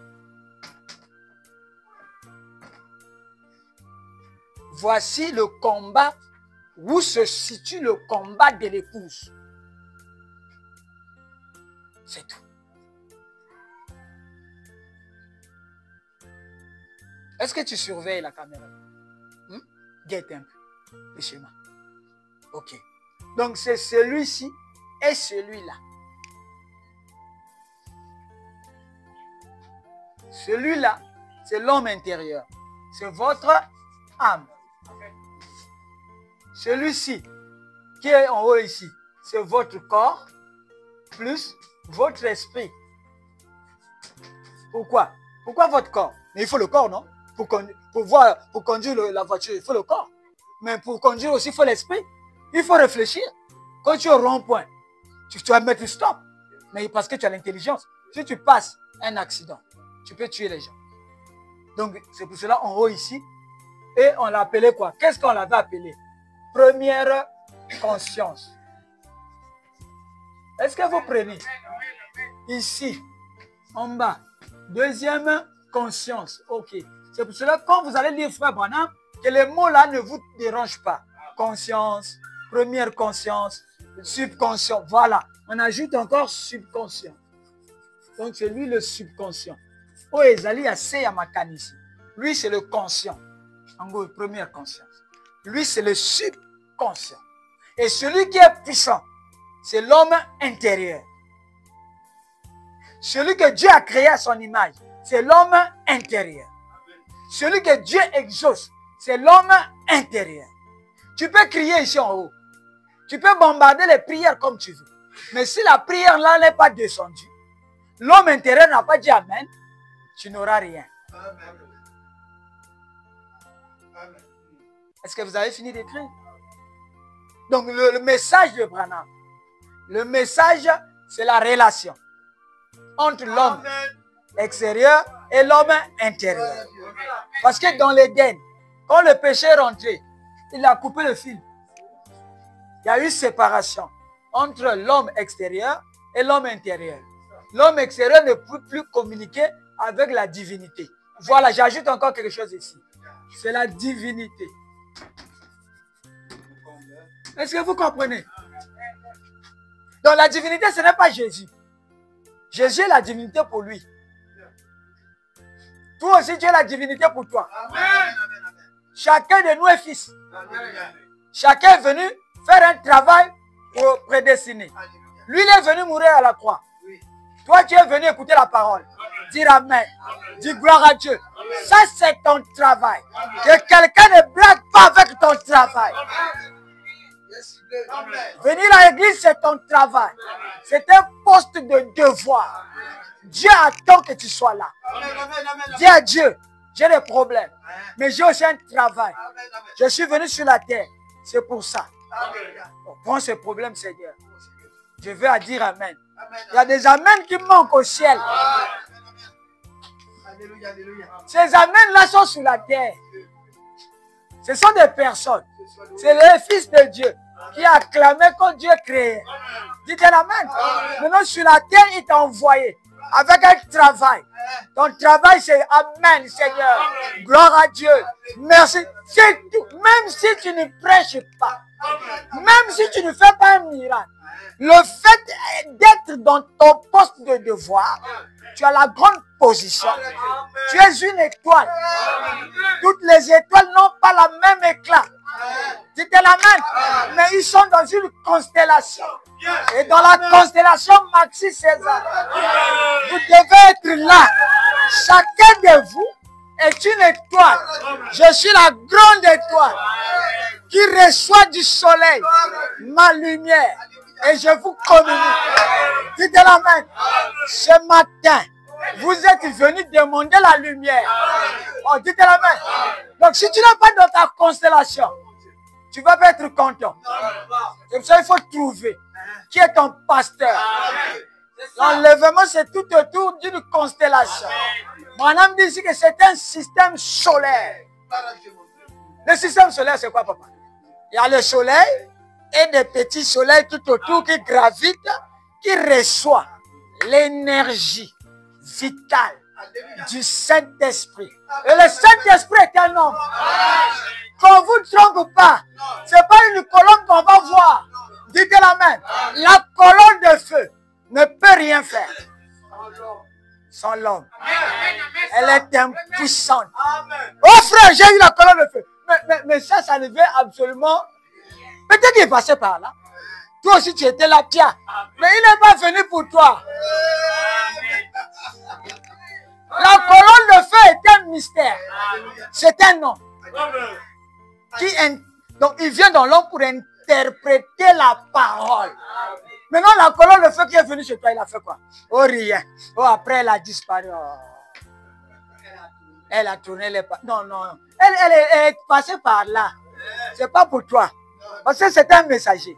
Voici le combat, où se situe le combat de l'épouse. C'est tout. Est-ce que tu surveilles la caméra? Guette un peu le schéma. Ok. Donc c'est celui-ci et celui-là. Celui-là, c'est l'homme intérieur. C'est votre âme. Celui-ci, qui est en haut ici, c'est votre corps plus votre esprit. Pourquoi? Pourquoi votre corps? Mais il faut le corps, non? Pour conduire la voiture, il faut le corps. Mais pour conduire aussi, il faut l'esprit. Il faut réfléchir. Quand tu es au rond-point, tu vas mettre le stop. Mais parce que tu as l'intelligence. Si tu passes un accident, tu peux tuer les gens. Donc, c'est pour cela en haut ici. Et on l'appelait quoi? Qu'est-ce qu'on l'avait appelé? Première conscience. Est-ce que vous prenez? Ici, en bas. Deuxième conscience. Ok. C'est pour cela quand vous allez lire Frère Branham, que les mots-là ne vous dérangent pas. Conscience, première conscience, subconscient. Voilà. On ajoute encore subconscient. Donc, c'est lui le subconscient. Oh, Ezali a C à Makan ici. Lui, c'est le conscient. En gros, première conscience. Lui, c'est le subconscient. Et celui qui est puissant, c'est l'homme intérieur. Celui que Dieu a créé à son image, c'est l'homme intérieur. Celui que Dieu exauce, c'est l'homme intérieur. Tu peux crier ici en haut. Tu peux bombarder les prières comme tu veux. Mais si la prière là n'est pas descendue, l'homme intérieur n'a pas dit Amen, tu n'auras rien. Amen. Amen. Est-ce que vous avez fini d'écrire? Donc le message de Branham, le message, c'est la relation entre l'homme extérieur et l'homme intérieur. Parce que dans l'Éden, quand le péché est rentré, il a coupé le fil. Il y a eu séparation entre l'homme extérieur et l'homme intérieur. L'homme extérieur ne peut plus communiquer avec la divinité. Voilà, j'ajoute encore quelque chose ici. C'est la divinité. Est-ce que vous comprenez? Donc la divinité, ce n'est pas Jésus. Jésus est la divinité pour lui. Toi aussi, tu es la divinité pour toi. Amen. Chacun de nous est fils. Alléluia. Chacun est venu faire un travail prédestiné. Lui, il est venu mourir à la croix. Toi, tu es venu écouter la parole. Dire Amen. Dire gloire à Dieu. Ça, c'est ton travail. Que quelqu'un ne blague pas. pas avec ton travail. Venir à l'église, c'est ton travail. C'est un poste de devoir. Dieu attend que tu sois là. Dis à Dieu, j'ai des problèmes, mais j'ai aussi un travail. Je suis venu sur la terre. C'est pour ça. Prends ce problème, Seigneur. Je veux dire Amen. Il y a des Amen qui manquent au ciel. Ces Amen-là sont sur la terre. Ce sont des personnes. C'est le Fils de Dieu qui a acclamé quand Dieu créé. Dites Amen. Maintenant, sur la terre, il t'a envoyé avec un travail. Ton travail, c'est Amen, Seigneur. Gloire à Dieu. Merci. C'est tout. Même si tu ne prêches pas, même si tu ne fais pas un miracle, le fait d'être dans ton poste de devoir, tu as la grande position. Tu es une étoile. Toutes les étoiles n'ont pas la même éclat. Dites Amen. Mais ils sont dans une constellation. Et dans la constellation Maxi César, vous devez être là. Chacun de vous est une étoile. Je suis la grande étoile qui reçoit du soleil ma lumière. Et je vous communique. Dites Amen. Ce matin, vous êtes venus demander la lumière. Oh, dites Amen. Donc si tu n'es pas dans ta constellation, tu vas pas être content. C'est pour ça qu'il faut trouver qui est ton pasteur. L'enlèvement, c'est tout autour d'une constellation. Mon âme dit ici que c'est un système solaire. Le système solaire, c'est quoi, papa? Il y a le soleil et des petits soleils tout autour qui gravitent, qui reçoivent l'énergie vitale du Saint-Esprit. Et le Saint-Esprit est un homme. Qu'on ne vous trompe pas, ce n'est pas une colonne qu'on va voir. Dites la main. La colonne de feu ne peut rien faire sans l'homme. Elle est impuissante. Oh frère, j'ai eu la colonne de feu. Mais ça ne veut absolument... Peut-être qu'il est passé par là. Toi aussi, tu étais là, tiens. Mais il n'est pas venu pour toi. La colonne de feu est un mystère. C'est un homme. Donc, il vient dans l'homme pour interpréter la parole. Maintenant, la colonne de feu qui est venue chez toi, il a fait quoi? Oh, rien. Oh, après, elle a disparu. Oh. Elle a tourné les pas. Non. Elle est passée par là. C'est pas pour toi. Parce que c'est un messager.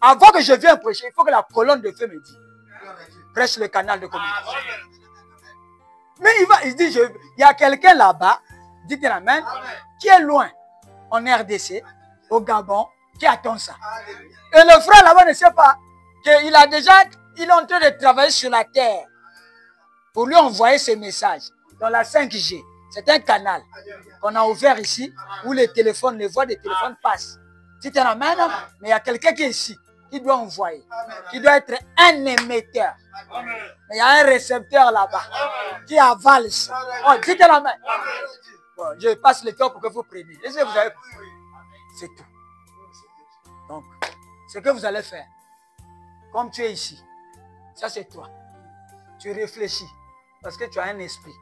Avant que je vienne prêcher, il faut que la colonne de feu me dise. Prêche le canal de communication. Mais il dit, il y a quelqu'un là-bas, dites Amen, qui est loin, en RDC, au Gabon, qui attend ça. Et le frère là-bas ne sait pas qu'il est en train de travailler sur la terre pour lui envoyer ses messages dans la 5G. C'est un canal qu'on a ouvert ici où les voix des téléphones passent. Dites Amen, mais il y a quelqu'un qui est ici, qui doit envoyer, qui doit être un émetteur. Mais il y a un récepteur là-bas qui avale ça. Oh, dites Amen. Bon, je passe le temps pour que vous preniez. Est-ce que vous avez... C'est tout. Donc, ce que vous allez faire, comme tu es ici, ça c'est toi. Tu réfléchis parce que tu as un esprit.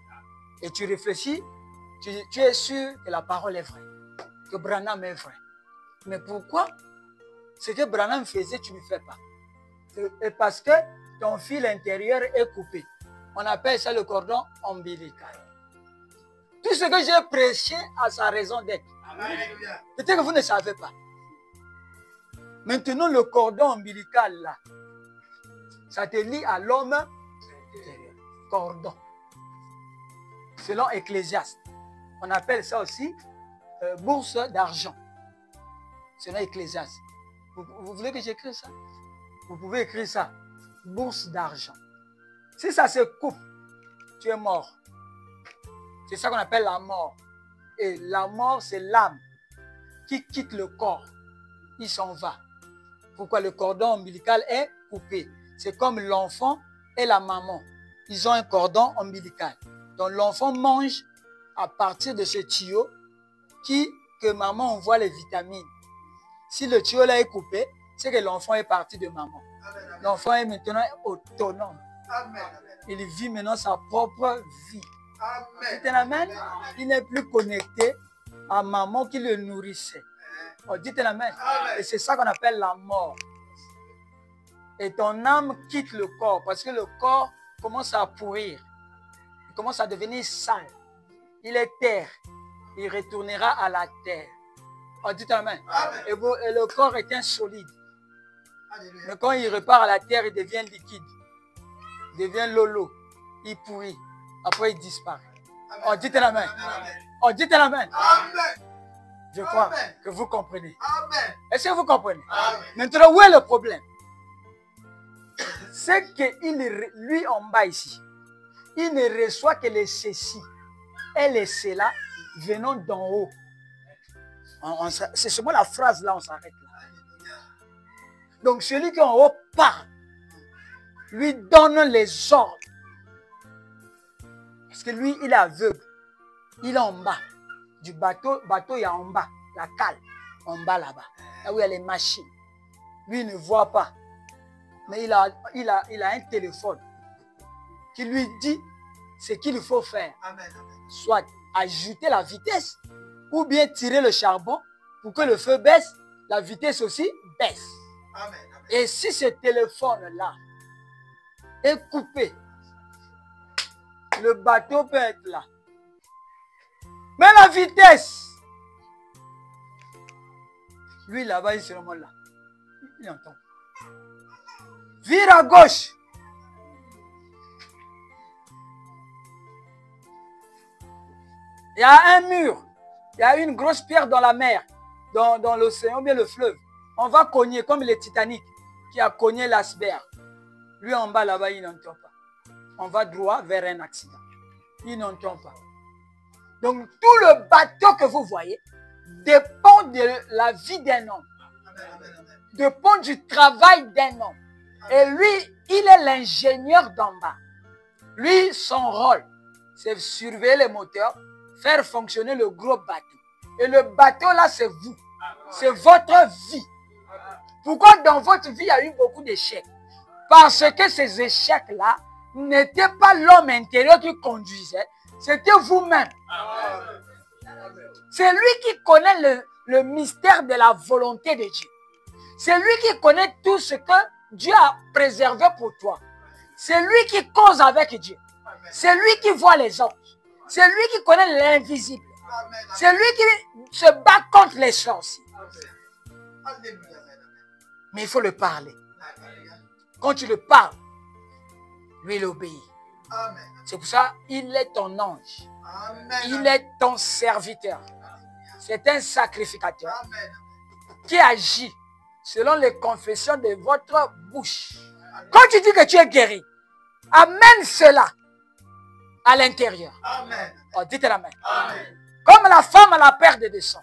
Et tu réfléchis, tu es sûr que la parole est vraie, que Branham est vrai. Mais pourquoi ce que Branham faisait, tu ne fais pas? C'est parce que ton fil intérieur est coupé. On appelle ça le cordon ombilical. Tout ce que j'ai prêché a sa raison d'être. Peut-être que vous ne savez pas. Maintenant, le cordon ombilical, là, ça te lie à l'homme intérieur. Cordon. Selon Ecclésiaste. On appelle ça aussi bourse d'argent. Selon Ecclésiaste. Vous voulez que j'écrive ça? Vous pouvez écrire ça. Bourse d'argent. Si ça se coupe, tu es mort. C'est ça qu'on appelle la mort. Et la mort, c'est l'âme qui quitte le corps. Il s'en va. Pourquoi le cordon ombilical est coupé? C'est comme l'enfant et la maman. Ils ont un cordon ombilical. Donc l'enfant mange à partir de ce tuyau que maman envoie les vitamines. Si le tuyau là est coupé, c'est que l'enfant est parti de maman. L'enfant est maintenant autonome. Il vit maintenant sa propre vie. Amen. Il n'est plus connecté à maman qui le nourrissait. Oh, dites amen. Et c'est ça qu'on appelle la mort. Et ton âme quitte le corps parce que le corps commence à pourrir. Il commence à devenir sale. Il est terre. Il retournera à la terre. Oh, dites amen. Et le corps est insolide. Mais quand il repart à la terre, il devient liquide. Il devient lolo. Il pourrit. Après, il disparaît. Oh, dites amen. Oh, dites amen. Je crois que vous comprenez. Est-ce que vous comprenez? Maintenant, où est le problème? C'est que lui en bas ici, il ne reçoit que les ceci et les cela venant d'en haut. C'est seulement la phrase là, on s'arrête là. Donc celui qui en haut parle, lui donne les ordres. Parce que lui, il est aveugle. Il est en bas. Du bateau, il y a en bas, la cale, en bas là-bas, là où il y a les machines. Lui, il ne voit pas. Mais il a un téléphone qui lui dit ce qu'il faut faire. Soit ajouter la vitesse ou bien tirer le charbon pour que le feu baisse, la vitesse aussi baisse. Et si ce téléphone-là est coupé, le bateau peut être là. Mais la vitesse, lui là-bas, il est seulement là. Il entend. Vire à gauche. Il y a un mur. Il y a une grosse pierre dans la mer, dans l'océan, bien le fleuve. On va cogner comme le Titanic qui a cogné l'iceberg. Lui en bas là-bas, il n'entend pas. On va droit vers un accident. Il n'entend pas. Donc tout le bateau que vous voyez dépend de la vie d'un homme. Dépend du travail d'un homme. Et lui, il est l'ingénieur d'en bas. Lui, son rôle, c'est surveiller les moteurs, faire fonctionner le gros bateau. Et le bateau là, c'est vous. C'est votre vie. Pourquoi dans votre vie, il y a eu beaucoup d'échecs? Parce que ces échecs-là n'étaient pas l'homme intérieur qui conduisait, c'était vous-même. C'est lui qui connaît le mystère de la volonté de Dieu. C'est lui qui connaît tout ce que Dieu a préservé pour toi. C'est lui qui cause avec Dieu. C'est lui qui voit les anges. C'est lui qui connaît l'invisible. C'est lui qui se bat contre les sorciers. Mais il faut le parler. Quand tu le parles, lui il obéit. C'est pour ça qu'il est ton ange. Il est ton serviteur. C'est un sacrificateur qui agit selon les confessions de votre bouche. Quand tu dis que tu es guéri, amène cela à l'intérieur. Oh, dites amen. Comme la femme à la perte de sang.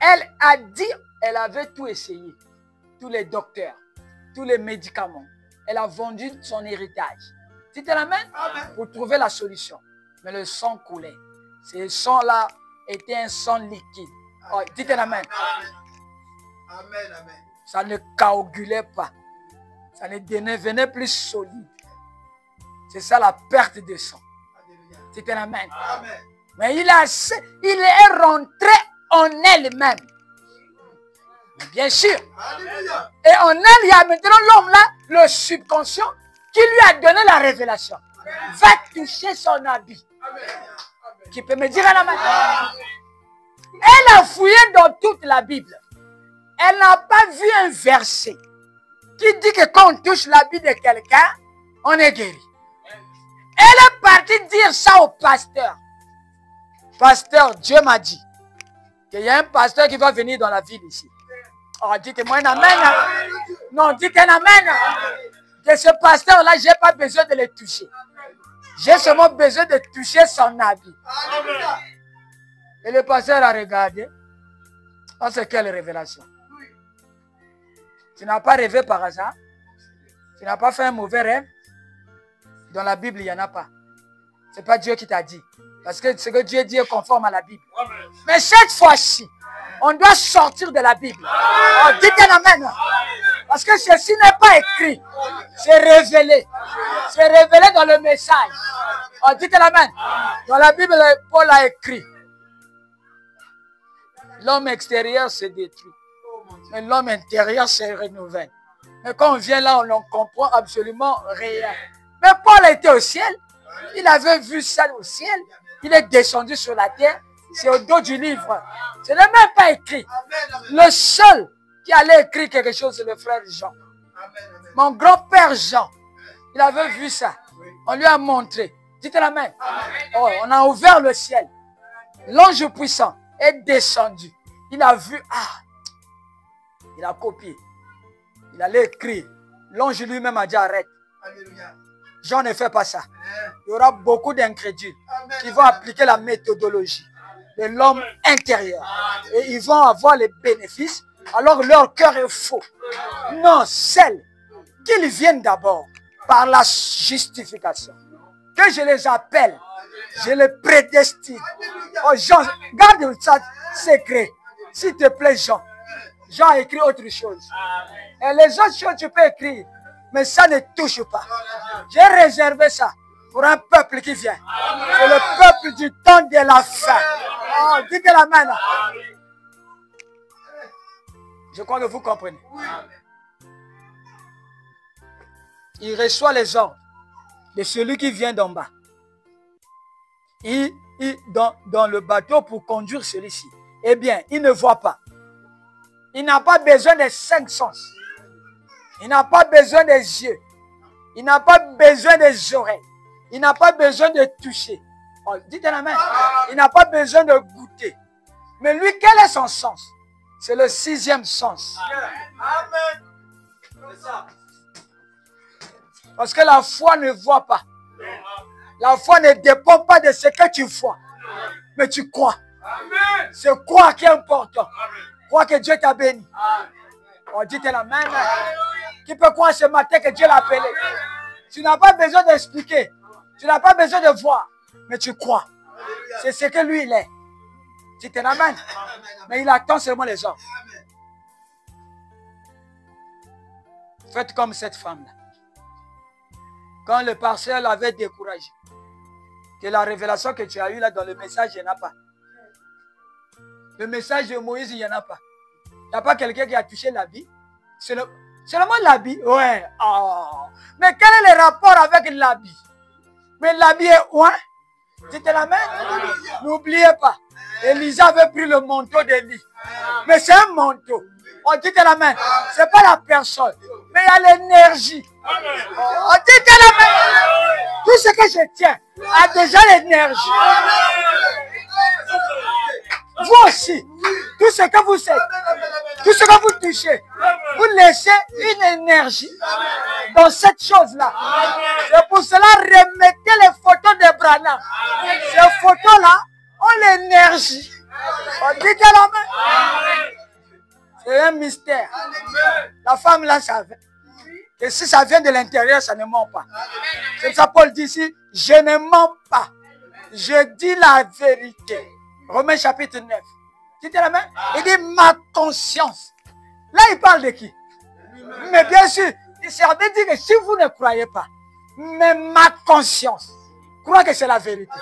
Elle a dit, elle avait tout essayé. Tous les docteurs, tous les médicaments. Elle a vendu son héritage. Dites amen. Pour trouver la solution. Mais le sang coulait. Ce sang-là était un sang liquide. Oh, dites amen. Ça ne coagulait pas. Ça ne devenait plus solide. C'est ça la perte de sang. Dites amen. Mais il est rentré en elle-même. Bien sûr. Et en elle, il y a maintenant l'homme là, le subconscient, qui lui a donné la révélation. Va toucher son habit. Qui peut me dire un amen? Elle a fouillé dans toute la Bible. Elle n'a pas vu un verset qui dit que quand on touche l'habit de quelqu'un, on est guéri. Elle est partie dire ça au pasteur. Pasteur, Dieu m'a dit qu'il y a un pasteur qui va venir dans la ville ici. Oh, dites-moi un amen. Non, dites un amen. Que ce pasteur-là, je n'ai pas besoin de le toucher. J'ai seulement besoin de toucher son habit. Et le pasteur a regardé. Oh, c'est quelle révélation? Tu n'as pas rêvé par hasard? Tu n'as pas fait un mauvais rêve? Dans la Bible, il n'y en a pas. Ce n'est pas Dieu qui t'a dit. Parce que ce que Dieu dit est conforme à la Bible. Mais cette fois-ci, on doit sortir de la Bible. Oh, dites un amen. Parce que ceci n'est pas écrit. C'est révélé. C'est révélé dans le message. Oh, dites un amen. Dans la Bible, Paul a écrit. L'homme extérieur se détruit. Mais l'homme intérieur se renouvelle. Mais quand on vient là, on n'en comprend absolument rien. Mais Paul était au ciel. Il avait vu ça au ciel. Il est descendu sur la terre. C'est au dos du livre. Ce n'est même pas écrit. Le seul qui allait écrire quelque chose, c'est le frère Jean. Mon grand-père Jean. Il avait vu ça. On lui a montré. Dites la main. Oh, on a ouvert le ciel. L'ange puissant est descendu. Il a vu. Ah, il a copié. Il allait écrire. L'ange lui-même a dit arrête. Jean ne fait pas ça. Il y aura beaucoup d'incrédules qui vont appliquer la méthodologie de l'homme intérieur. Et ils vont avoir les bénéfices alors leur cœur est faux. Non, celles qu'ils viennent d'abord par la justification. Que je les appelle, je les prédestine. Oh Jean, garde ça secret. S'il te plaît, Jean. Jean a écrit autre chose. Et les autres choses, tu peux écrire. Mais ça ne touche pas. J'ai réservé ça pour un peuple qui vient. C'est le peuple du temps de la fin. Oh, dites la main là. Je crois que vous comprenez. Il reçoit les ordres de celui qui vient d'en bas. Dans le bateau pour conduire celui-ci. Eh bien, il ne voit pas. Il n'a pas besoin des 5 sens. Il n'a pas besoin des yeux. Il n'a pas besoin des oreilles. Il n'a pas besoin de toucher. Oh, dites la main. Il n'a pas besoin de goûter. Mais lui, quel est son sens? C'est le 6e sens. Amen. Parce que la foi ne voit pas. La foi ne dépend pas de ce que tu vois. Mais tu crois. C'est croire qui est important. Croire que Dieu t'a béni. On dit la main. Qui peut croire ce matin que Dieu l'a appelé? Tu n'as pas besoin d'expliquer. Tu n'as pas besoin de voir. Mais tu crois. C'est ce que lui il est. Tu te l'amènes. Mais il attend seulement les hommes. Faites comme cette femme-là. Quand le pasteur l'avait découragé, que la révélation que tu as eue là dans le message, il n'y en a pas. Le message de Moïse, il n'y en a pas. Il n'y a pas quelqu'un qui a touché l'habit. Seulement l'habit. Ouais. Oh. Mais quel est le rapport avec l'habit? Mais l'habit est ouin. Dites la main. N'oubliez pas. Élisa avait pris le manteau d'Élie. Mais c'est un manteau. On dit la main. Ce n'est pas la personne. Mais il y a l'énergie. On dit la main. Tout ce que je tiens a déjà l'énergie. Vous aussi. Tout ce que vous êtes. Tout ce que vous touchez. Vous laissez une énergie dans cette chose-là. C'est pour cela, remettez les photos de Branham. Ces photos-là ont l'énergie. On dit que la main. C'est un mystère. La femme là savait. Et si ça vient de l'intérieur, ça ne ment pas. C'est ça Paul dit ici, je ne mens pas. Je dis la vérité. Romains chapitre 9. Dites la main. Il dit ma conscience. Là, il parle de qui? Mais bien sûr, il s'est dit que si vous ne croyez pas, mais ma conscience croit que c'est la vérité.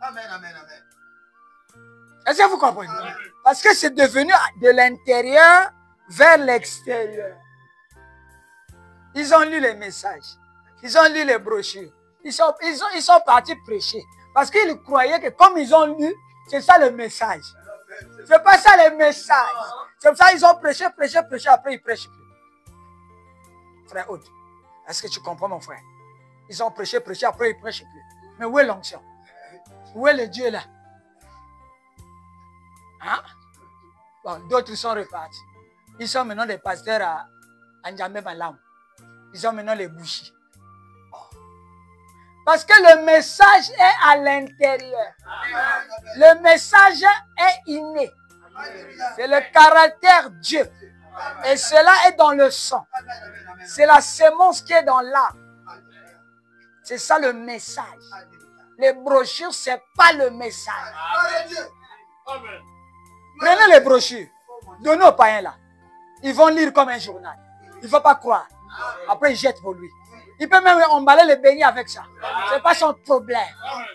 Amen, amen, amen. Est-ce que vous comprenez? Parce que c'est devenu de l'intérieur vers l'extérieur. Ils ont lu les messages. Ils ont lu les brochures. Ils sont partis prêcher. Parce qu'ils croyaient que comme ils ont lu, c'est ça le message. C'est pas ça le message. C'est comme ça ils ont prêché, après ils prêchent plus. Frère Aude, est-ce que tu comprends mon frère? Ils ont prêché, après ils prêchent plus. Mais où est l'onction? Où est le Dieu là? Hein? Bon, d'autres sont repartis. Ils sont maintenant des pasteurs à N'Djamé Malam. Ils sont maintenant les bouchis. Parce que le message est à l'intérieur. Le message est inné. C'est le caractère Dieu. Et cela est dans le sang. C'est la sémence qui est dans l'âme. C'est ça le message. Les brochures, ce n'est pas le message. Prenez les brochures. Donnez aux païens là. Ils vont lire comme un journal. Il ne faut pas croire. Après, ils jettent pour lui. Il peut même emballer les beignets avec ça. Ce n'est pas son problème.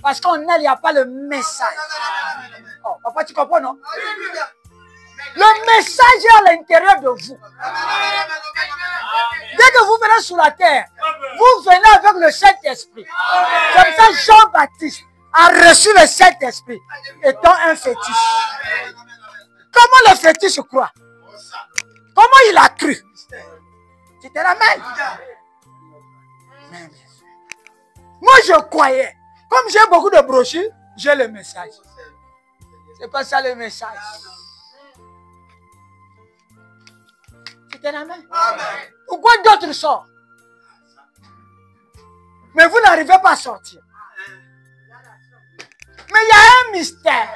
Parce qu'en elle, il n'y a pas le message. Oh, papa, tu comprends, non? Alléluia. Le message est à l'intérieur de vous. Dès que vous venez sur la terre, vous venez avec le Saint-Esprit. Comme ça, Jean-Baptiste a reçu le Saint-Esprit étant un fœtus. Comment le fœtus croit? Comment il a cru? Tu te ramènes? Moi, je croyais. Comme j'ai beaucoup de brochures, j'ai le message. C'est pas ça le message. Tu te ramènes? Pourquoi d'autres sortent? Mais vous n'arrivez pas à sortir. Mais il y a un mystère.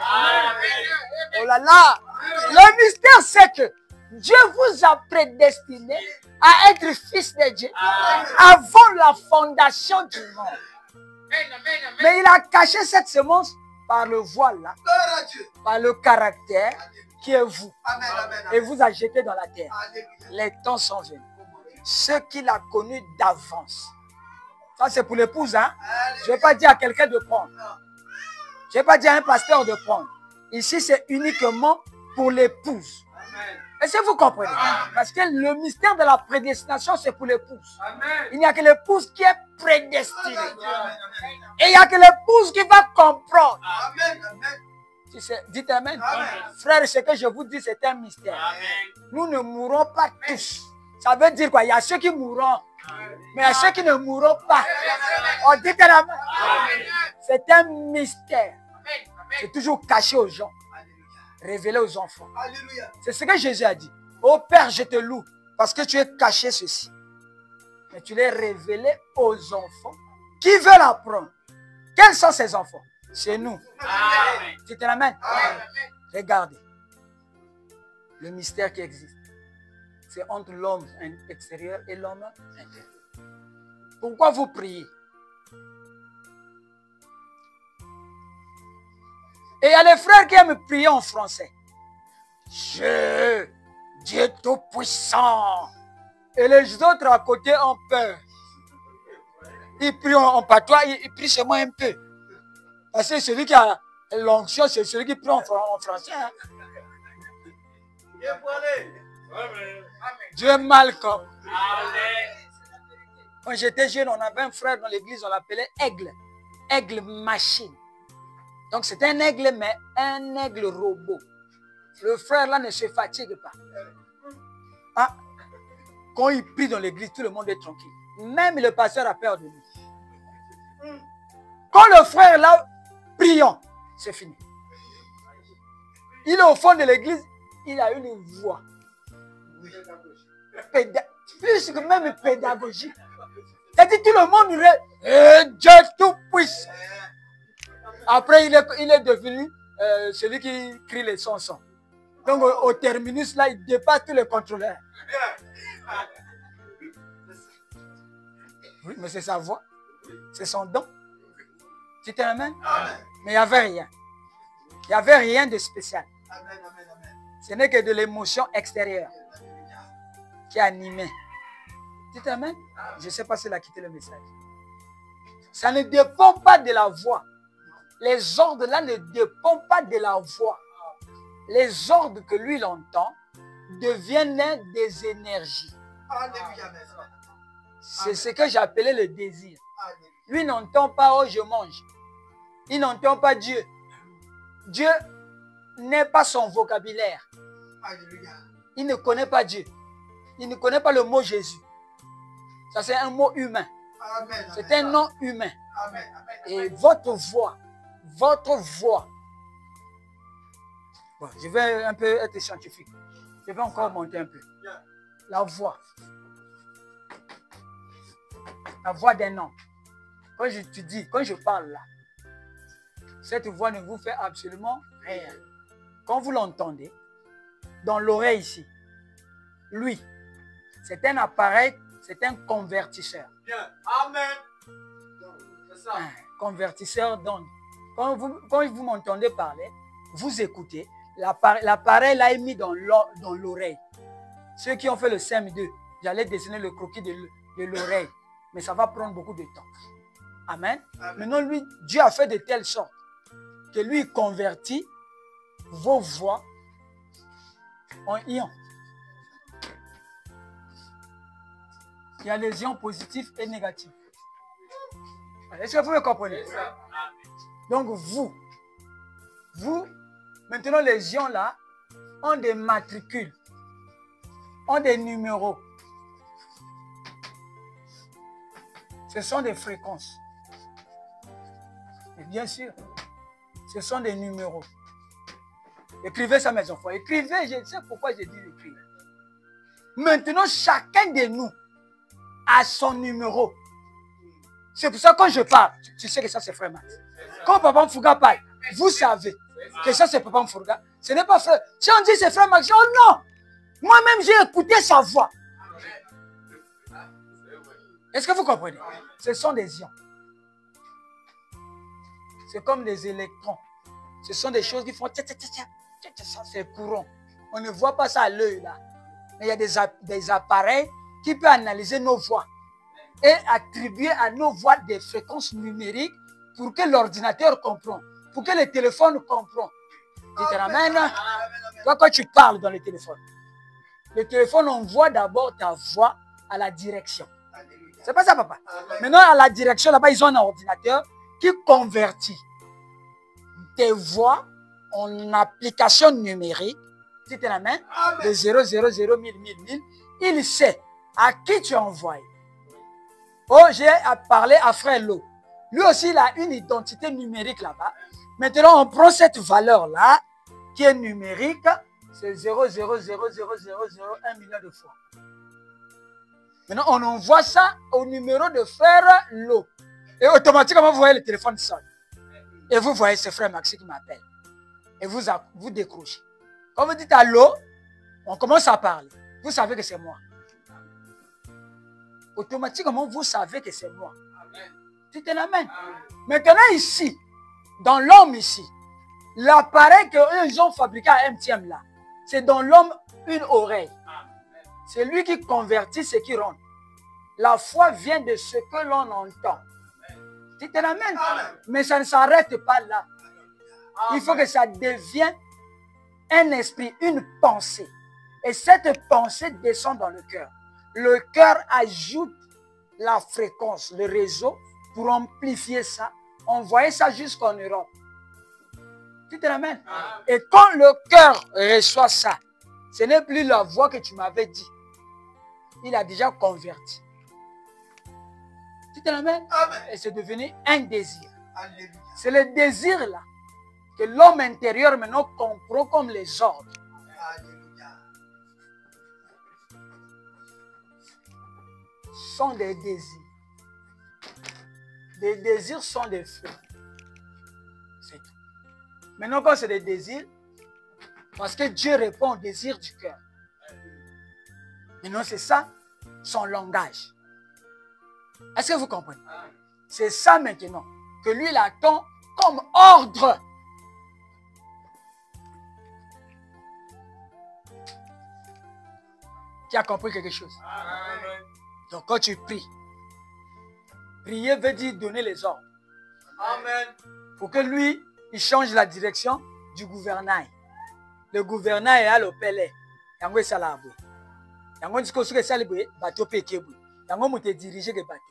Oh là là. Le mystère, c'est que Dieu vous a prédestiné à être fils de Dieu avant la fondation du monde. Mais il a caché cette semence par le voile là, par le caractère qui est vous. Et vous a jeté dans la terre. Les temps sont venus. Ceux qu'il a connus d'avance. Ça, c'est pour l'épouse, hein? Je ne vais pas dire à quelqu'un de prendre. Je ne vais pas dire à un pasteur de prendre. Ici, c'est uniquement pour l'épouse. Est-ce que vous comprenez? Parce que le mystère de la prédestination, c'est pour l'épouse. Il n'y a que l'épouse qui est prédestinée. Et il n'y a que l'épouse qui va comprendre. Dites Amen. Frère, ce que je vous dis, c'est un mystère. Nous ne mourrons pas tous. Ça veut dire quoi? Il y a ceux qui mourront. Mais il y a ceux qui ne mourront pas. On dit Amen. C'est un mystère. C'est toujours caché aux gens. Révélé aux enfants. C'est ce que Jésus a dit. Ô Père, je te loue parce que tu as caché ceci. Mais tu l'as révélé aux enfants qui veulent apprendre. Quels sont ces enfants? C'est nous. Tu te l'amènes? Regardez. Le mystère qui existe. C'est entre l'homme extérieur et l'homme intérieur. Pourquoi vous priez? Et il y a les frères qui aiment prier en français. Dieu tout-puissant. Et les autres à côté ont peur. Ils prient en patois, ils prient seulement un peu. Parce que celui qui a l'onction, c'est celui qui prie en français. Hein. Dieu est Malcolm. Quand j'étais jeune, on avait un frère dans l'église, on l'appelait Aigle. Aigle machine. Donc c'est un aigle, mais un aigle robot. Le frère là ne se fatigue pas. Ah, quand il prie dans l'église, tout le monde est tranquille. Même le pasteur a peur de lui. Quand le frère là, prions, c'est fini. Il est au fond de l'église, il a une voix. Plus que même pédagogique. C'est-à-dire tout le monde Dieu tout puissant. Après, il est devenu celui qui crie les chansons. Donc, au terminus, là, il dépasse tous les contrôleurs. Oui, mais c'est sa voix. C'est son don. Tu te ramènes? Mais il n'y avait rien. Il n'y avait rien de spécial. Ce n'est que de l'émotion extérieure qui animait. Tu te ramènes? Je ne sais pas s'il a quitté le message. Ça ne dépend pas de la voix. Les ordres là ne dépendent pas de la voix. Les ordres que lui il entend deviennent des énergies. C'est ce que j'appelais le désir. Lui n'entend pas oh je mange. Il n'entend pas Dieu. Dieu n'est pas son vocabulaire. Il ne connaît pas Dieu. Il ne connaît pas le mot Jésus. Ça c'est un mot humain. C'est un nom humain. Et votre voix. Bon, je vais un peu être scientifique. Je vais encore monter un peu. La voix. La voix d'un homme. Quand je parle là, cette voix ne vous fait absolument rien. Quand vous l'entendez, dans l'oreille ici, lui, c'est un appareil, c'est un convertisseur. Amen. Un convertisseur d'ondes. Quand vous m'entendez parler, vous écoutez, l'appareil là est mis dans l'oreille. Ceux qui ont fait le CM2, j'allais dessiner le croquis de l'oreille, mais ça va prendre beaucoup de temps. Amen. Maintenant, lui, Dieu a fait de telle sorte que lui, il convertit vos voix en ions. Il y a les ions positifs et négatifs. Est-ce que vous me comprenez? Donc vous, maintenant les ions là ont des matricules, ont des numéros. Ce sont des fréquences. Et bien sûr, ce sont des numéros. Écrivez ça, mes enfants. Écrivez, je sais pourquoi j'ai dit écrire. Maintenant, chacun de nous a son numéro. C'est pour ça que quand je parle, tu sais que ça c'est Frère Max. Quand Papa Mfouga parle, vous savez que ça c'est Papa Mfouga. Ce n'est pas Frère. Si on dit c'est Frère Max, oh non! Moi-même j'ai écouté sa voix. Est-ce que vous comprenez? Ce sont des ions. C'est comme des électrons. Ce sont des choses qui font ça c'est courant. On ne voit pas ça à l'œil là. Mais il y a des appareils qui peuvent analyser nos voix et attribuer à nos voix des fréquences numériques pour que l'ordinateur comprenne, pour que le téléphone comprenne. Tu te ramènes, toi quand tu parles dans le téléphone envoie d'abord ta voix à la direction. C'est pas ça, papa? Maintenant, à la direction, là-bas, ils ont un ordinateur qui convertit tes voix en application numérique. Tu te ramènes de 0, 0, 0, 1000, 1000, 1000. Il sait à qui tu envoies. Oh, j'ai parlé à Frère Lo. Lui aussi, il a une identité numérique là-bas. Maintenant, on prend cette valeur-là, qui est numérique, c'est 0, 0, 0, 0, 0, 0, 1 million de fois. Maintenant, on envoie ça au numéro de Frère Lo. Et automatiquement, vous voyez le téléphone sonne. Et vous voyez, c'est Frère Maxi qui m'appelle. Et vous décrochez. Quand vous dites allô, on commence à parler. Vous savez que c'est moi. Automatiquement, vous savez que c'est moi. Tu te l'amènes. Maintenant, ici, dans l'homme ici, l'appareil qu'ils ont fabriqué à MTM là, c'est dans l'homme une oreille. C'est lui qui convertit ce qui rentre. La foi vient de ce que l'on entend. Tu te l'amènes. Mais ça ne s'arrête pas là. Il faut que ça devienne un esprit, une pensée. Et cette pensée descend dans le cœur. Le cœur ajoute la fréquence, le réseau, pour amplifier ça, envoyer ça jusqu'en Europe. Tu te l'amènes. Et quand le cœur reçoit ça, ce n'est plus la voix que tu m'avais dit. Il a déjà converti. Tu te l'amènes. Et c'est devenu un désir. C'est le désir là que l'homme intérieur maintenant comprend comme les ordres. Sont des désirs. Des désirs sont des feux. C'est tout. Maintenant, quand c'est des désirs, parce que Dieu répond aux désirs du cœur. Maintenant, c'est ça, son langage. Est-ce que vous comprenez? C'est ça maintenant que lui, il attend comme ordre. Tu as compris quelque chose? Donc, quand tu pries, prier veut dire donner les ordres. Amen. Pour que lui, il change la direction du gouvernail. Le gouvernail est à l'opélé. Yango est salabou. Yango dit que ce que ça le bateau pékébou. Yango moute diriger le bateau.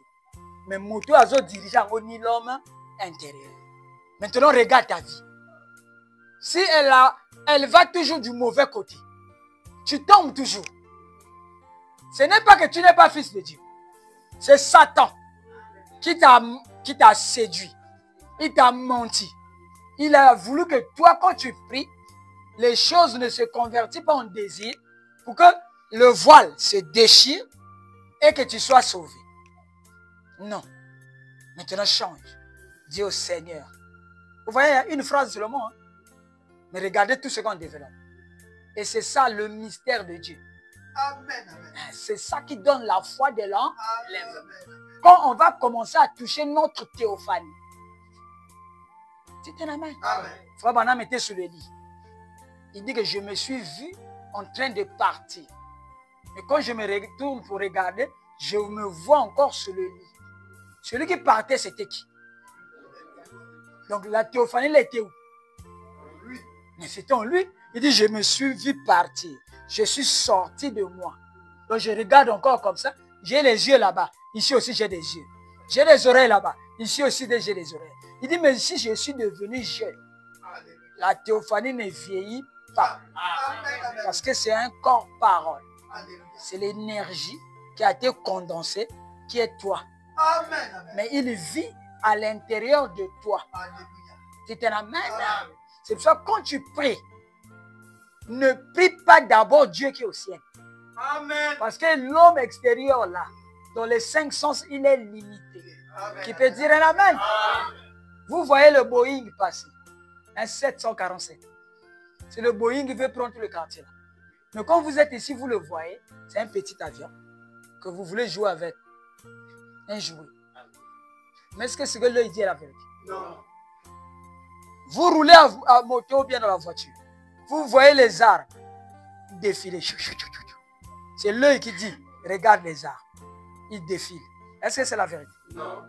Mais moto azo diriger yango ni l'homme intérieur. Maintenant, regarde ta vie. Si elle va toujours du mauvais côté, tu tombes toujours. Ce n'est pas que tu n'es pas fils de Dieu. C'est Satan qui t'a séduit. Il t'a menti. Il a voulu que toi, quand tu pries, les choses ne se convertissent pas en désir pour que le voile se déchire et que tu sois sauvé. Non. Maintenant, change. Dis au Seigneur. Vous voyez, il y a une phrase seulement. Hein? Mais regardez tout ce qu'on développe. Et c'est ça le mystère de Dieu. Amen. C'est ça qui donne la foi de l'homme. Quand on va commencer à toucher notre théophanie. Tu t'en amènes. Frère Branham était sur le lit. Il dit que je me suis vu en train de partir. Mais quand je me retourne pour regarder, je me vois encore sur le lit. Celui qui partait, c'était qui? Donc la théophanie, elle était où? Mais c'était en lui. Il dit, je me suis vu partir. Je suis sorti de moi. Donc je regarde encore comme ça. J'ai les yeux là-bas. Ici aussi, j'ai des yeux. J'ai les oreilles là-bas. Ici aussi, j'ai des oreilles. Il dit, mais si je suis devenu jeune, la théophanie ne vieillit pas. Parce que c'est un corps parole. C'est l'énergie qui a été condensée, qui est toi. Mais il vit à l'intérieur de toi. Tu te l'amènes. C'est pour ça que quand tu pries, ne prie pas d'abord Dieu qui est au ciel. Amen. Parce que l'homme extérieur là, dans les 5 sens, il est limité. Qui peut dire un amen? Vous voyez le Boeing passer, un 747. C'est le Boeing qui veut prendre tout le quartier là. Mais quand vous êtes ici, vous le voyez, c'est un petit avion que vous voulez jouer avec. Un jouet. Mais est-ce que ce que l'œil dit est la vérité? Non. Vous roulez à moto ou bien dans la voiture. Vous voyez les arbres défiler. C'est l'œil qui dit, regarde les arbres. Ils défilent. Est-ce que c'est la vérité? Non.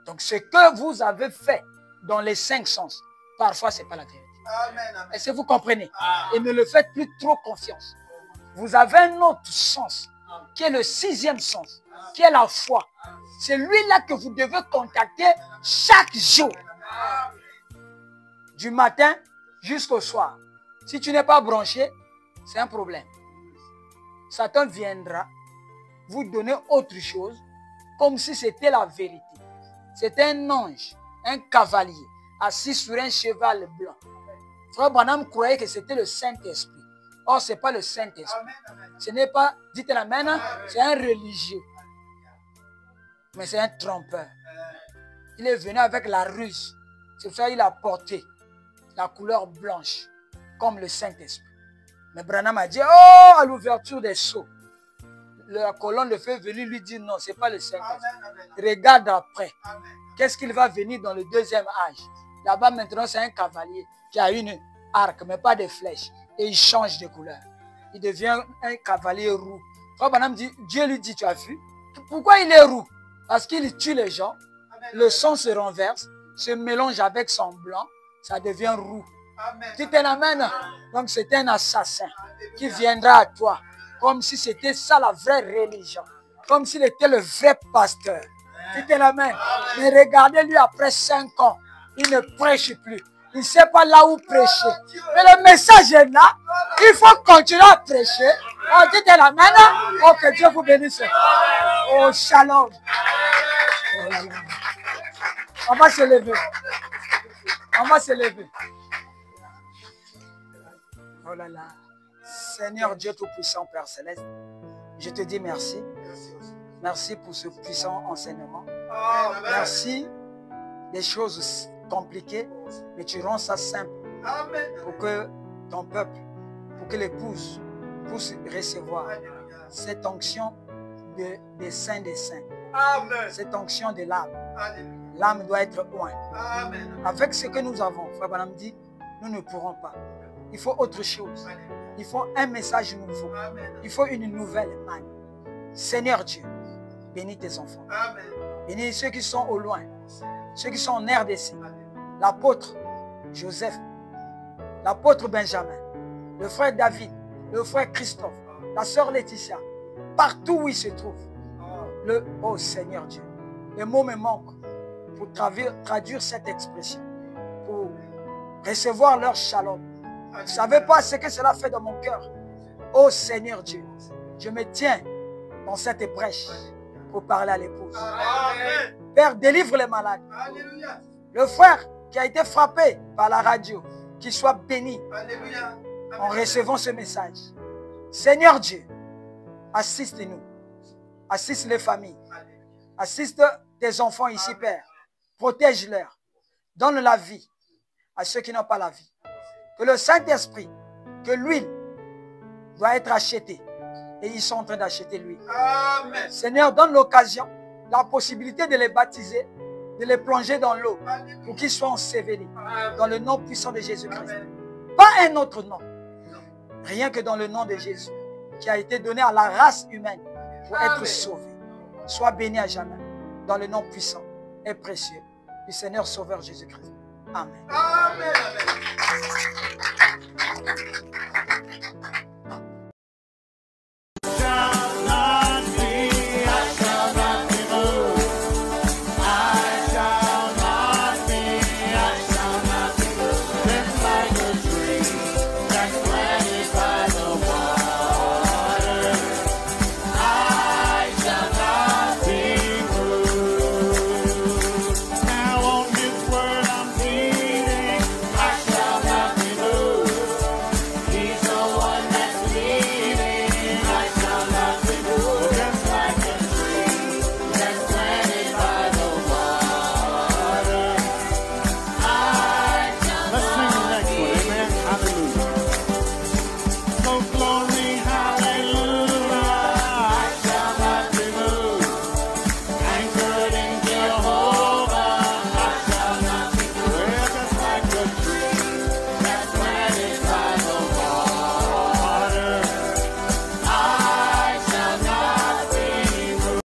Donc ce que vous avez fait dans les 5 sens, parfois ce n'est pas la vérité. Amen. Est-ce que vous comprenez? Et ne le faites plus trop confiance. Vous avez un autre sens, qui est le 6e sens, qui est la foi. C'est lui-là que vous devez contacter chaque jour. Du matin jusqu'au soir. Si tu n'es pas branché, c'est un problème. Satan viendra vous donner autre chose, comme si c'était la vérité. C'est un ange, un cavalier, assis sur un cheval blanc. Frère Branham croyait que c'était le Saint-Esprit. Or, ce n'est pas le Saint-Esprit. Ce n'est pas, dites la main, c'est un religieux. Mais c'est un trompeur. Il est venu avec la ruse. C'est pour ça qu'il a porté la couleur blanche, comme le Saint-Esprit. Mais Branham a dit, oh, à l'ouverture des sceaux, la colonne de feu est venue lui dire, non, ce n'est pas le Saint-Esprit. Regarde après. Qu'est-ce qu'il va venir dans le 2e âge? Là-bas, maintenant, c'est un cavalier qui a une arc, mais pas de flèches. Et il change de couleur. Il devient un cavalier roux. Frère Branham dit, Dieu lui dit, tu as vu? Pourquoi il est roux? Parce qu'il tue les gens. Le sang se renverse, se mélange avec son blanc, ça devient roux. Tu te l'amènes? Donc c'est un assassin qui viendra à toi, comme si c'était ça la vraie religion, comme s'il était le vrai pasteur. Tu te l'amènes? Mais regardez-lui après 5 ans, il ne prêche plus. Il ne sait pas là où prêcher. Mais le message est là. Il faut continuer à prêcher. Oh, tu te l'amènes? Oh, que Dieu vous bénisse. Oh, shalom. Oh là là. On va se lever. On va se lever. Oh là là. Seigneur Dieu Tout-Puissant, Père Céleste, je te dis merci. Merci pour ce puissant enseignement. Merci des choses compliquées, mais tu rends ça simple pour que ton peuple, pour que l'épouse puisse recevoir cette onction des saints des saints. Cette onction de l'âme. L'âme doit être loin. Avec ce que nous avons, Frère Branham dit, nous ne pourrons pas. Il faut autre chose. Il faut un message nouveau. Il faut une nouvelle manne. Seigneur Dieu, bénis tes enfants. Bénis ceux qui sont au loin, ceux qui sont en RDC. L'apôtre Joseph, l'apôtre Benjamin, le frère David, le frère Christophe, la sœur Laetitia, partout où ils se trouvent. Oh Seigneur Dieu, les mots me manquent pour traduire cette expression, pour recevoir leur shalom. Vous ne savez pas ce que cela fait dans mon cœur. Oh Seigneur Dieu, je me tiens dans cette brèche pour parler à l'épouse. Père, délivre les malades. Le frère qui a été frappé par la radio, qu'il soit béni en recevant ce message. Seigneur Dieu, assiste-nous. Assiste les familles. Assiste tes enfants ici, Père. Protège-les. Donne la vie à ceux qui n'ont pas la vie. Que le Saint-Esprit, que l'huile doit être achetée. Et ils sont en train d'acheter l'huile. Seigneur, donne l'occasion, la possibilité de les baptiser, de les plonger dans l'eau pour qu'ils soient ensevelis dans le nom puissant de Jésus-Christ. Pas un autre nom. Rien que dans le nom de Jésus qui a été donné à la race humaine pour être sauvé. Sois béni à jamais dans le nom puissant et précieux du Seigneur Sauveur Jésus-Christ. Amen. Amen.